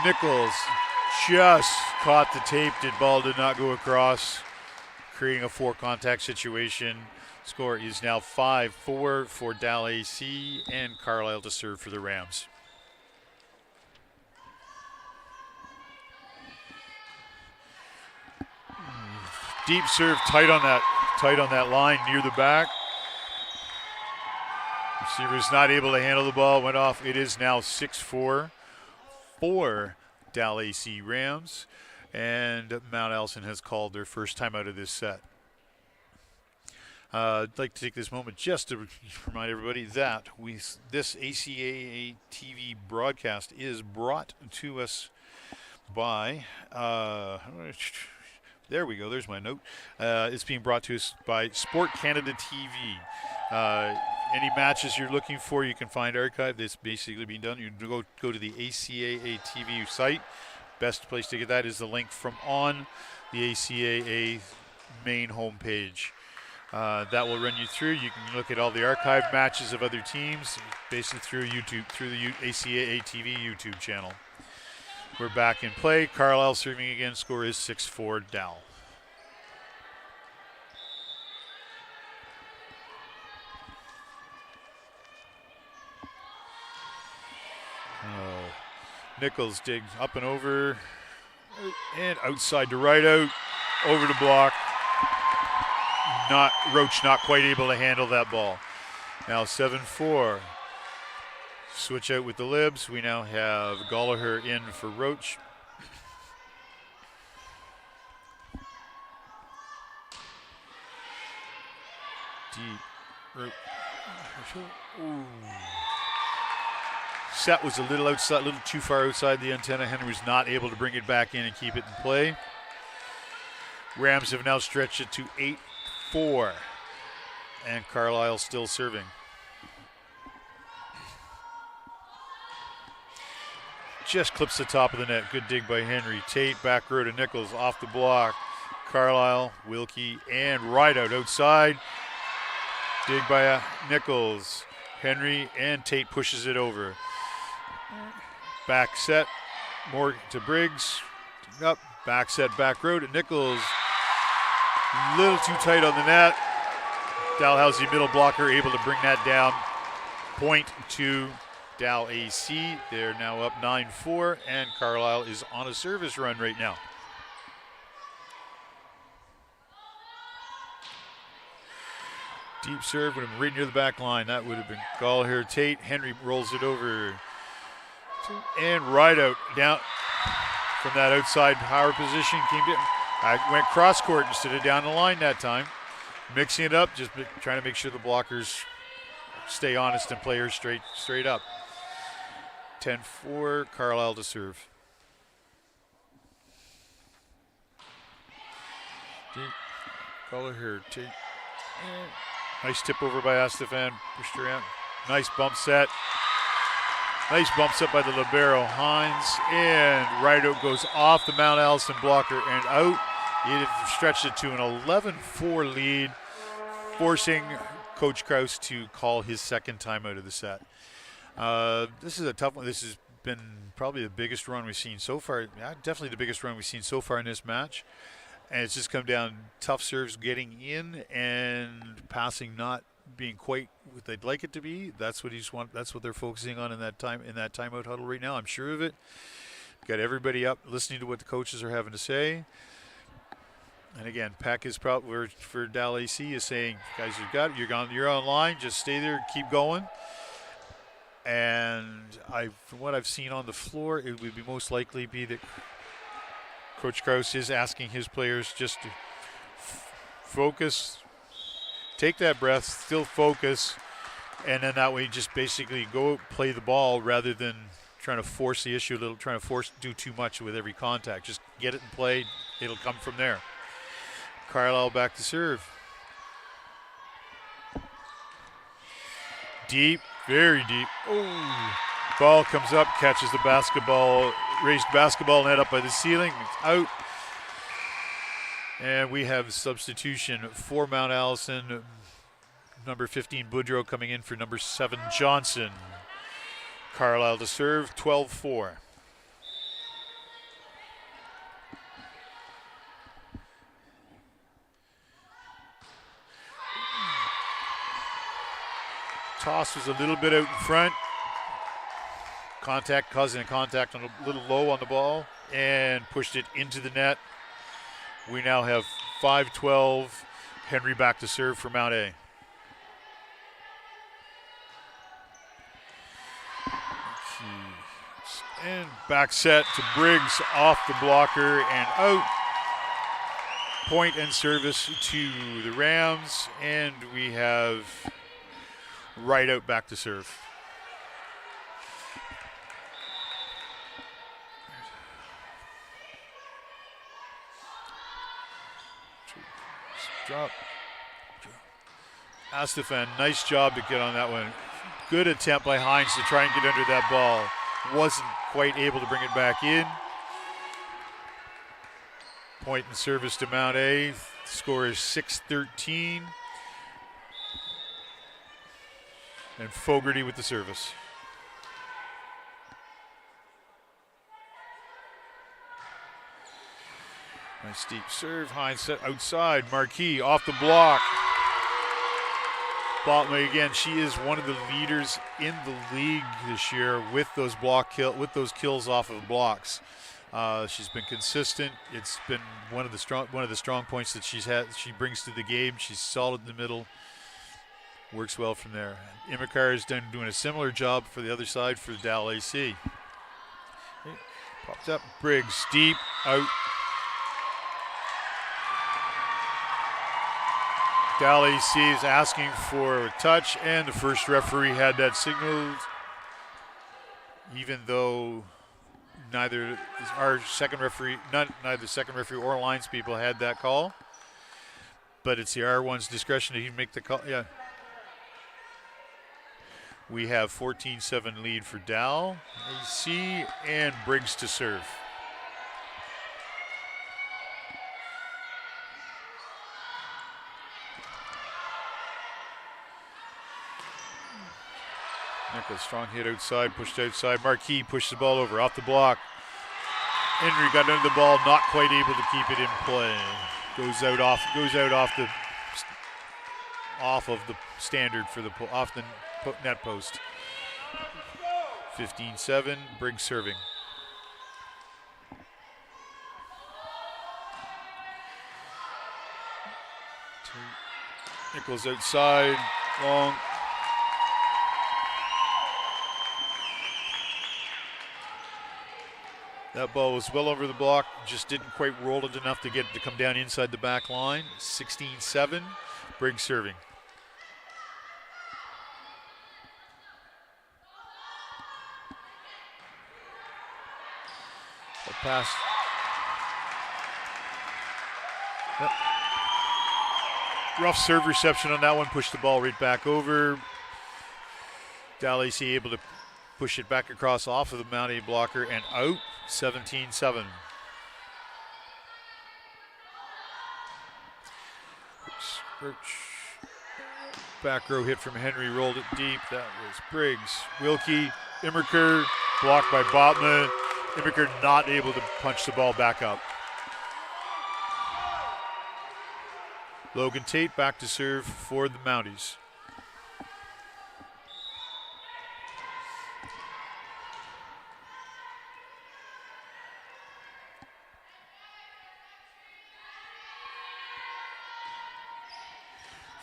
Nichols just caught the tape. The ball did not go across, creating a 4-contact situation. Score is now 5-4 for DAL AC and Carlisle to serve for the Rams. Deep serve, tight on that line near the back. Receiver is not able to handle the ball. Went off. It is now 6-4 for DAL AC Rams, and Mount Allison has called their first time out of this set. I'd like to take this moment just to remind everybody that this ACAA TV broadcast is brought to us by, there we go, there's my note. It's being brought to us by Sport Canada TV. Any matches you're looking for, you can find archived. It's basically being done. You go to the ACAA TV site. Best place to get that is the link from on the ACAA main homepage. That will run you through. You can look at all the archived matches of other teams, basically through YouTube, through the ACAA TV YouTube channel. We're back in play. Carlisle serving again. Score is 6-4 DAL. Nichols digs up and over, and outside to right out, over the block. Roach not quite able to handle that ball. Now 7-4. Switch out with the Libs. We now have Gallagher in for Roach. Deep. Ooh. Set was a little outside, a little too far outside the antenna. Henry was not able to bring it back in and keep it in play. Rams have now stretched it to 8-4, and Carlisle still serving. Just clips the top of the net. Good dig by Henry. Tate back row to Nichols, off the block. Carlisle, Wilkie, and right out outside. Dig by Nichols. Henry and Tate pushes it over. Back set, more to Briggs. Up, back set, back row to Nichols. Little too tight on the net. Dalhousie middle blocker able to bring that down. Point to DAL AC. They're now up 9-4, and Carlisle is on a service run right now. Deep serve would have been right near the back line. That would have been Gallagher. Tate. Henry rolls it over. And right out down from that outside power position. Went cross court instead of down the line that time. Mixing it up, just trying to make sure the blockers stay honest and play her straight up. 10-4, Carlisle to serve. Deep. Gallagher. Tate. Nice tip over by Estefan. Pushed around. Nice bump set. Nice bump set by the libero, Hines. And right out goes off the Mount Allison blocker and out. It stretched it to an 11-4 lead, forcing Coach Krause to call his second timeout of the set. This is a tough one. This has been probably the biggest run we've seen so far. Yeah, definitely the biggest run we've seen so far in this match. And it's just come down tough serves getting in and passing not being quite what they'd like it to be. That's what that's what they're focusing on in that timeout huddle right now. I'm sure of it. Got everybody up listening to what the coaches are having to say. And again, Peck is probably for DAL AC is saying, guys, you're online, just stay there, keep going. And from what I've seen on the floor, it would be most likely be that Coach Krause is asking his players just to focus, take that breath, still focus, and then that way just basically go play the ball rather than trying to force the issue trying to do too much with every contact. Just get it and play. It'll come from there. Carlisle back to serve. Deep, very deep. Oh, ball comes up, catches the basketball, raised basketball net up by the ceiling. It's out. And we have substitution for Mount Allison. Number 15, Boudreau, coming in for number 7, Johnson. Carlisle to serve, 12-4. Toss was a little bit out in front. Contact, causing a contact on a little low on the ball, and pushed it into the net. We now have 5-12. Henry back to serve for Mount A. And back set to Briggs off the blocker and out. Point and service to the Rams, and we have right out back to serve. Drop. Astafan, nice job to get on that one. Good attempt by Hines to try and get under that ball. Wasn't quite able to bring it back in. Point and service to Mount A. Score is 6-13. And Fogarty with the service. Nice deep serve. Hines set outside. Marquis off the block. Botman again. She is one of the leaders in the league this year with those kills off of blocks. She's been consistent. It's been one of the strong points that she brings to the game. She's solid in the middle. Works well from there. Imikar is doing a similar job for the other side for the DAL AC. Okay. Popped up. Briggs deep out. DAL AC is asking for a touch, and the first referee had that signaled, even though neither second referee or lines people had that call. But it's the R1's discretion to make the call. Yeah. We have 14-7 lead for DAL AC, and Briggs to serve. Nichols, strong hit outside, pushed outside. Marquis pushed the ball over, off the block. Henry got under the ball, not quite able to keep it in play. Goes out off of the standard for off the net post. 15-7, Briggs serving. Nichols outside, long. That ball was well over the block, just didn't quite roll it enough to get it to come down inside the back line. 16-7, Briggs serving. A pass. Yep. Rough serve reception on that one, pushed the ball right back over. DAL AC able to push it back across off of the Mount A blocker and out. 17-7. Back row hit from Henry, rolled it deep. That was Briggs. Wilkie, Immerker, blocked by Botman. Immerker not able to punch the ball back up. Logan Tate back to serve for the Mounties.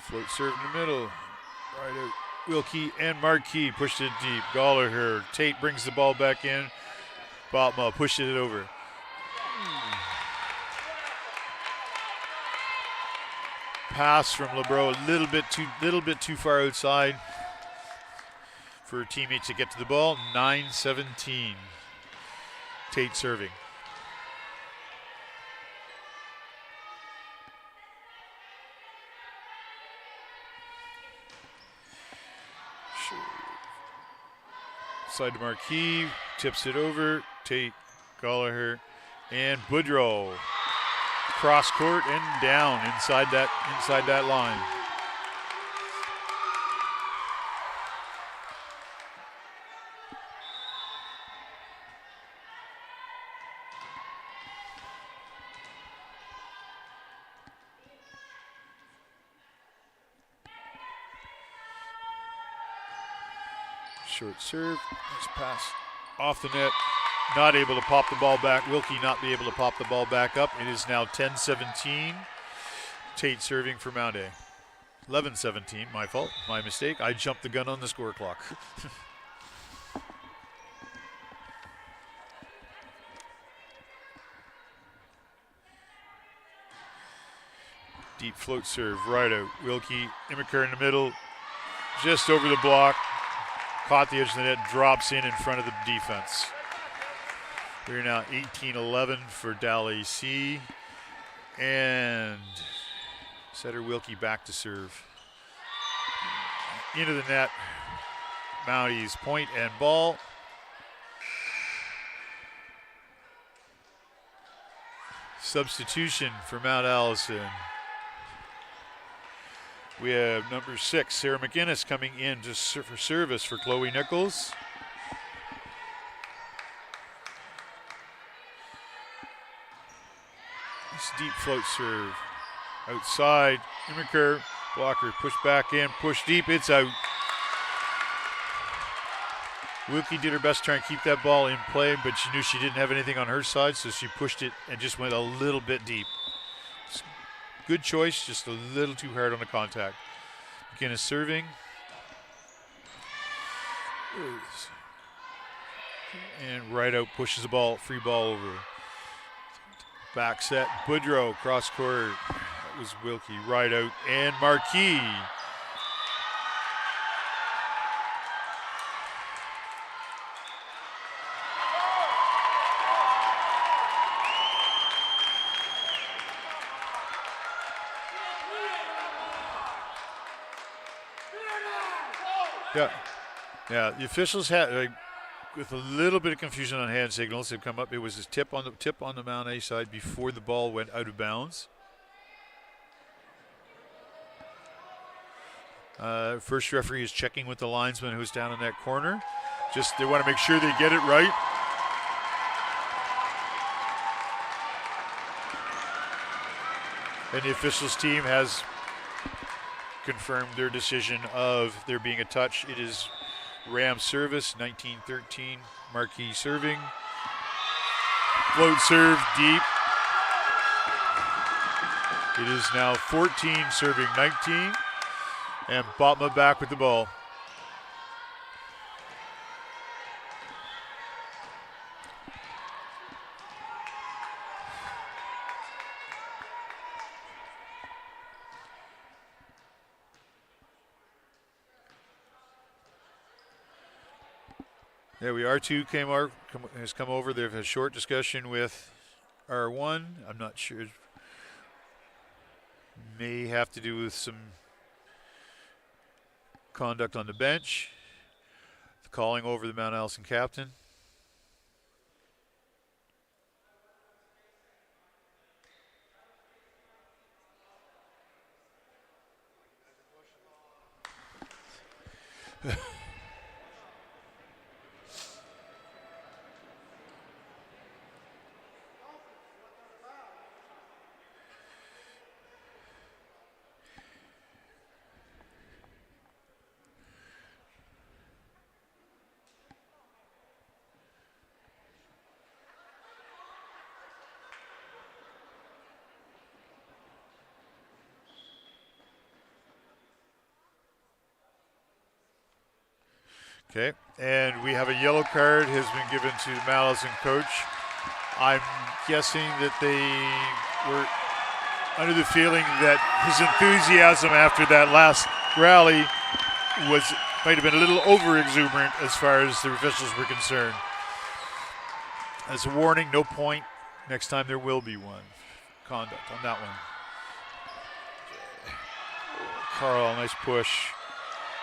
Float serve in the middle. Right out. Wilkie and Marquis pushed it deep. Gallagher. Tate brings the ball back in. Botma pushed it over. Pass from LeBreau a little bit too far outside for her teammates to get to the ball. 9-17. Tate serving. Side to Marquis, tips it over. Tate, Gallagher, and Boudreau. Cross court and down inside that line. Short serve. Nice pass off the net. Not able to pop the ball back. Wilkie not be able to pop the ball back up. It is now 10-17. Tate serving for Mount A. 11-17, my fault, my mistake. I jumped the gun on the score clock. Deep float serve, right out. Wilkie, Immaker in the middle, just over the block. Caught the edge of the net, drops in front of the defense. We're now 18-11 for DAL AC. And setter Wilkie back to serve. Into the net. Mounties point and ball. Substitution for Mount Allison. We have number 6, Sarah McGinnis, coming in for service for Chloe Nichols. This deep float serve. Outside, Immaker, blocker, push back in, push deep, it's out. Wilkie did her best to try and keep that ball in play, but she knew she didn't have anything on her side, so she pushed it and just went a little bit deep. Good choice, just a little too hard on the contact. McGinnis serving. And right out, pushes the ball, free ball over. Back set, Boudreau, cross court. That was Wilkie, right out, and Marquis. Yeah. The officials had, with a little bit of confusion on hand signals, have come up. It was a tip on the Mount A side before the ball went out of bounds. First referee is checking with the linesman who's down in that corner. Just they want to make sure they get it right. And the officials team has confirmed their decision of there being a touch. It is Ram service, 19-13. Marquis serving. Float serve deep. It is now 14 serving 19. And Botma back with the ball. There we are. R2 has come over. They've had a short discussion with R1. I'm not sure. May have to do with some conduct on the bench. Calling over the Mount Allison captain. Okay, and we have a yellow card has been given to the Mount Allison coach. I'm guessing that they were under the feeling that his enthusiasm after that last rally might have been a little over-exuberant as far as the officials were concerned. As a warning, no point. Next time there will be one. Conduct on that one. Carl, nice push.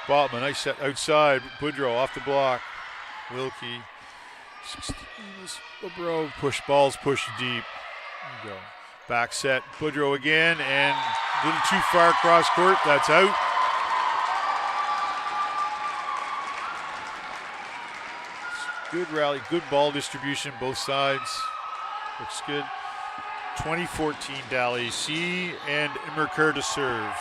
Botman, nice set outside. Boudreau off the block. Wilkie. Bro, push balls, push deep. There you go. Back set. Boudreau again, and a little too far cross court. That's out. Good rally, good ball distribution, both sides. Looks good. 2014 DAL AC, and Immerker to serve.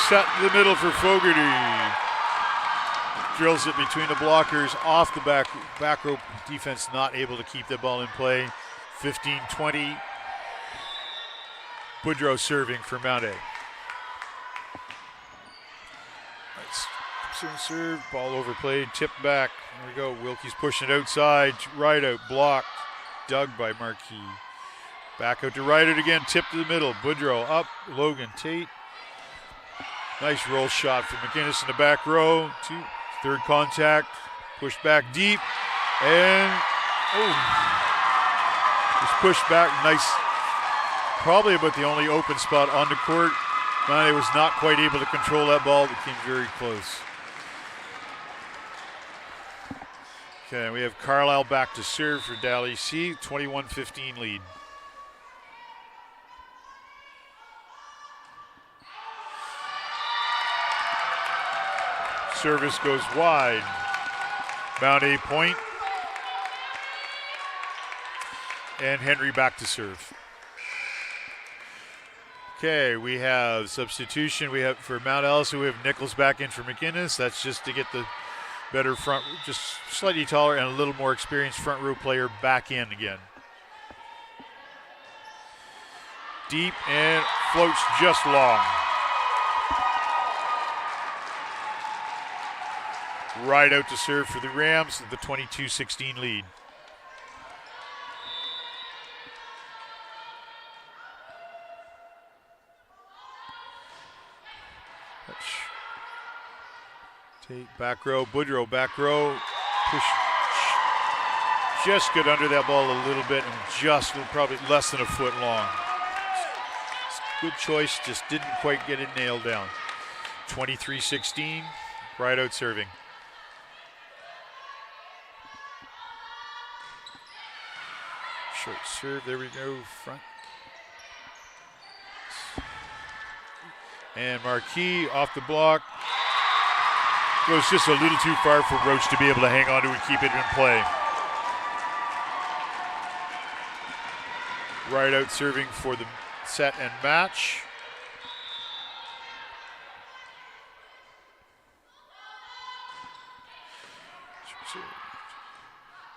set in the middle for Fogarty. Drills it between the blockers, off the back rope. Defense not able to keep the ball in play. 15-20. Boudreau serving for Mount A. Nice serve, ball overplayed, tipped back. There we go. Wilkie's pushing it outside, right out, blocked. Dug by Marquis. Back out to right out again, tipped to the middle. Boudreau up, Logan Tate. Nice roll shot from McInnes in the back row. Third contact, pushed back deep, and just pushed back. Nice, probably about the only open spot on the court. Mane was not quite able to control that ball. It came very close. Okay, we have Carlisle back to serve for DAL EC, 21-15 lead. Service goes wide. Mount A point. And Henry back to serve. Okay, we have substitution. We have for Mount Allison, we have Nichols back in for McInnes. That's just to get the better front, just slightly taller and a little more experienced front row player back in again. Deep and floats just long. Right out to serve for the Rams, the 22-16 lead. Tate back row, Boudreau back row. Push. Just got under that ball a little bit and just probably less than a foot long. Good choice, just didn't quite get it nailed down. 23-16, right out serving. Short serve, there we go, front. And Marquis off the block. Goes just a little too far for Roach to be able to hang on to and keep it in play. Right out serving for the set and match.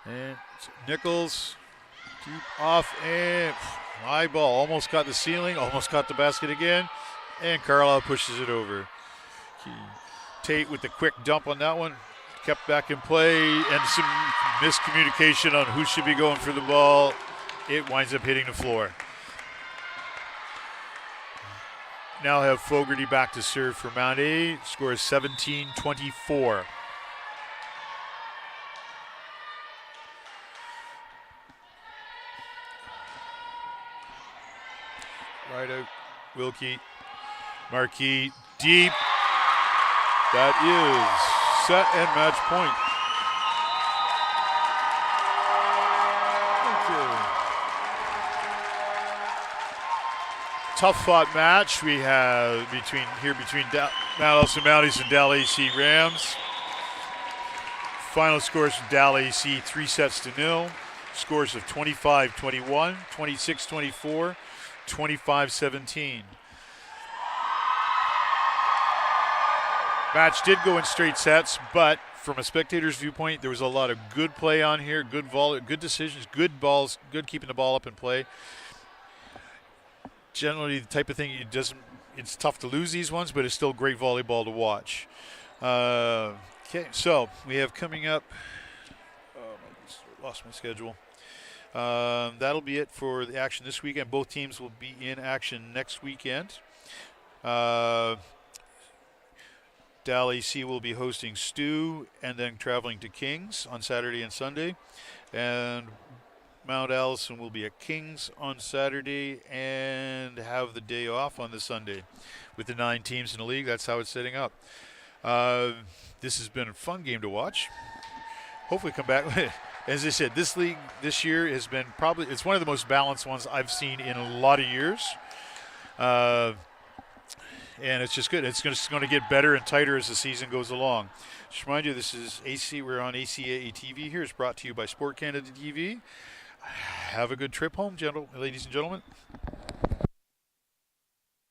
And Nichols. Deep off and high ball. Almost got the ceiling, almost got the basket again. And Carlisle pushes it over. Tate with the quick dump on that one. Kept back in play and some miscommunication on who should be going for the ball. It winds up hitting the floor. Now have Fogarty back to serve for Mount A. Score is 17-24. Right out, Wilkie, Marquis, deep. That is set and match point. Okay. Tough fought match we have between Mount Allison Mounties and DAL AC Rams. Final scores from DAL AC 3-0. Scores of 25-21, 26-24. 25-17. Match did go in straight sets, but from a spectator's viewpoint, there was a lot of good play on here, good volley, good decisions, good balls, good keeping the ball up in play. Generally, the type of thing it's tough to lose these ones, but it's still great volleyball to watch. Okay, so we have coming up. Lost my schedule. That'll be it for the action this weekend. Both teams will be in action next weekend. DAL AC will be hosting Stu and then traveling to Kings on Saturday and Sunday. And Mount Allison will be at Kings on Saturday and have the day off on the Sunday. With the 9 teams in the league, that's how it's setting up. This has been a fun game to watch. Hopefully come back. As I said, this league this year has been it's one of the most balanced ones I've seen in a lot of years. And it's just good. It's just going to get better and tighter as the season goes along. Just remind you, this is AC. We're on ACAA TV here. It's brought to you by Sport Canada TV. Have a good trip home, ladies and gentlemen.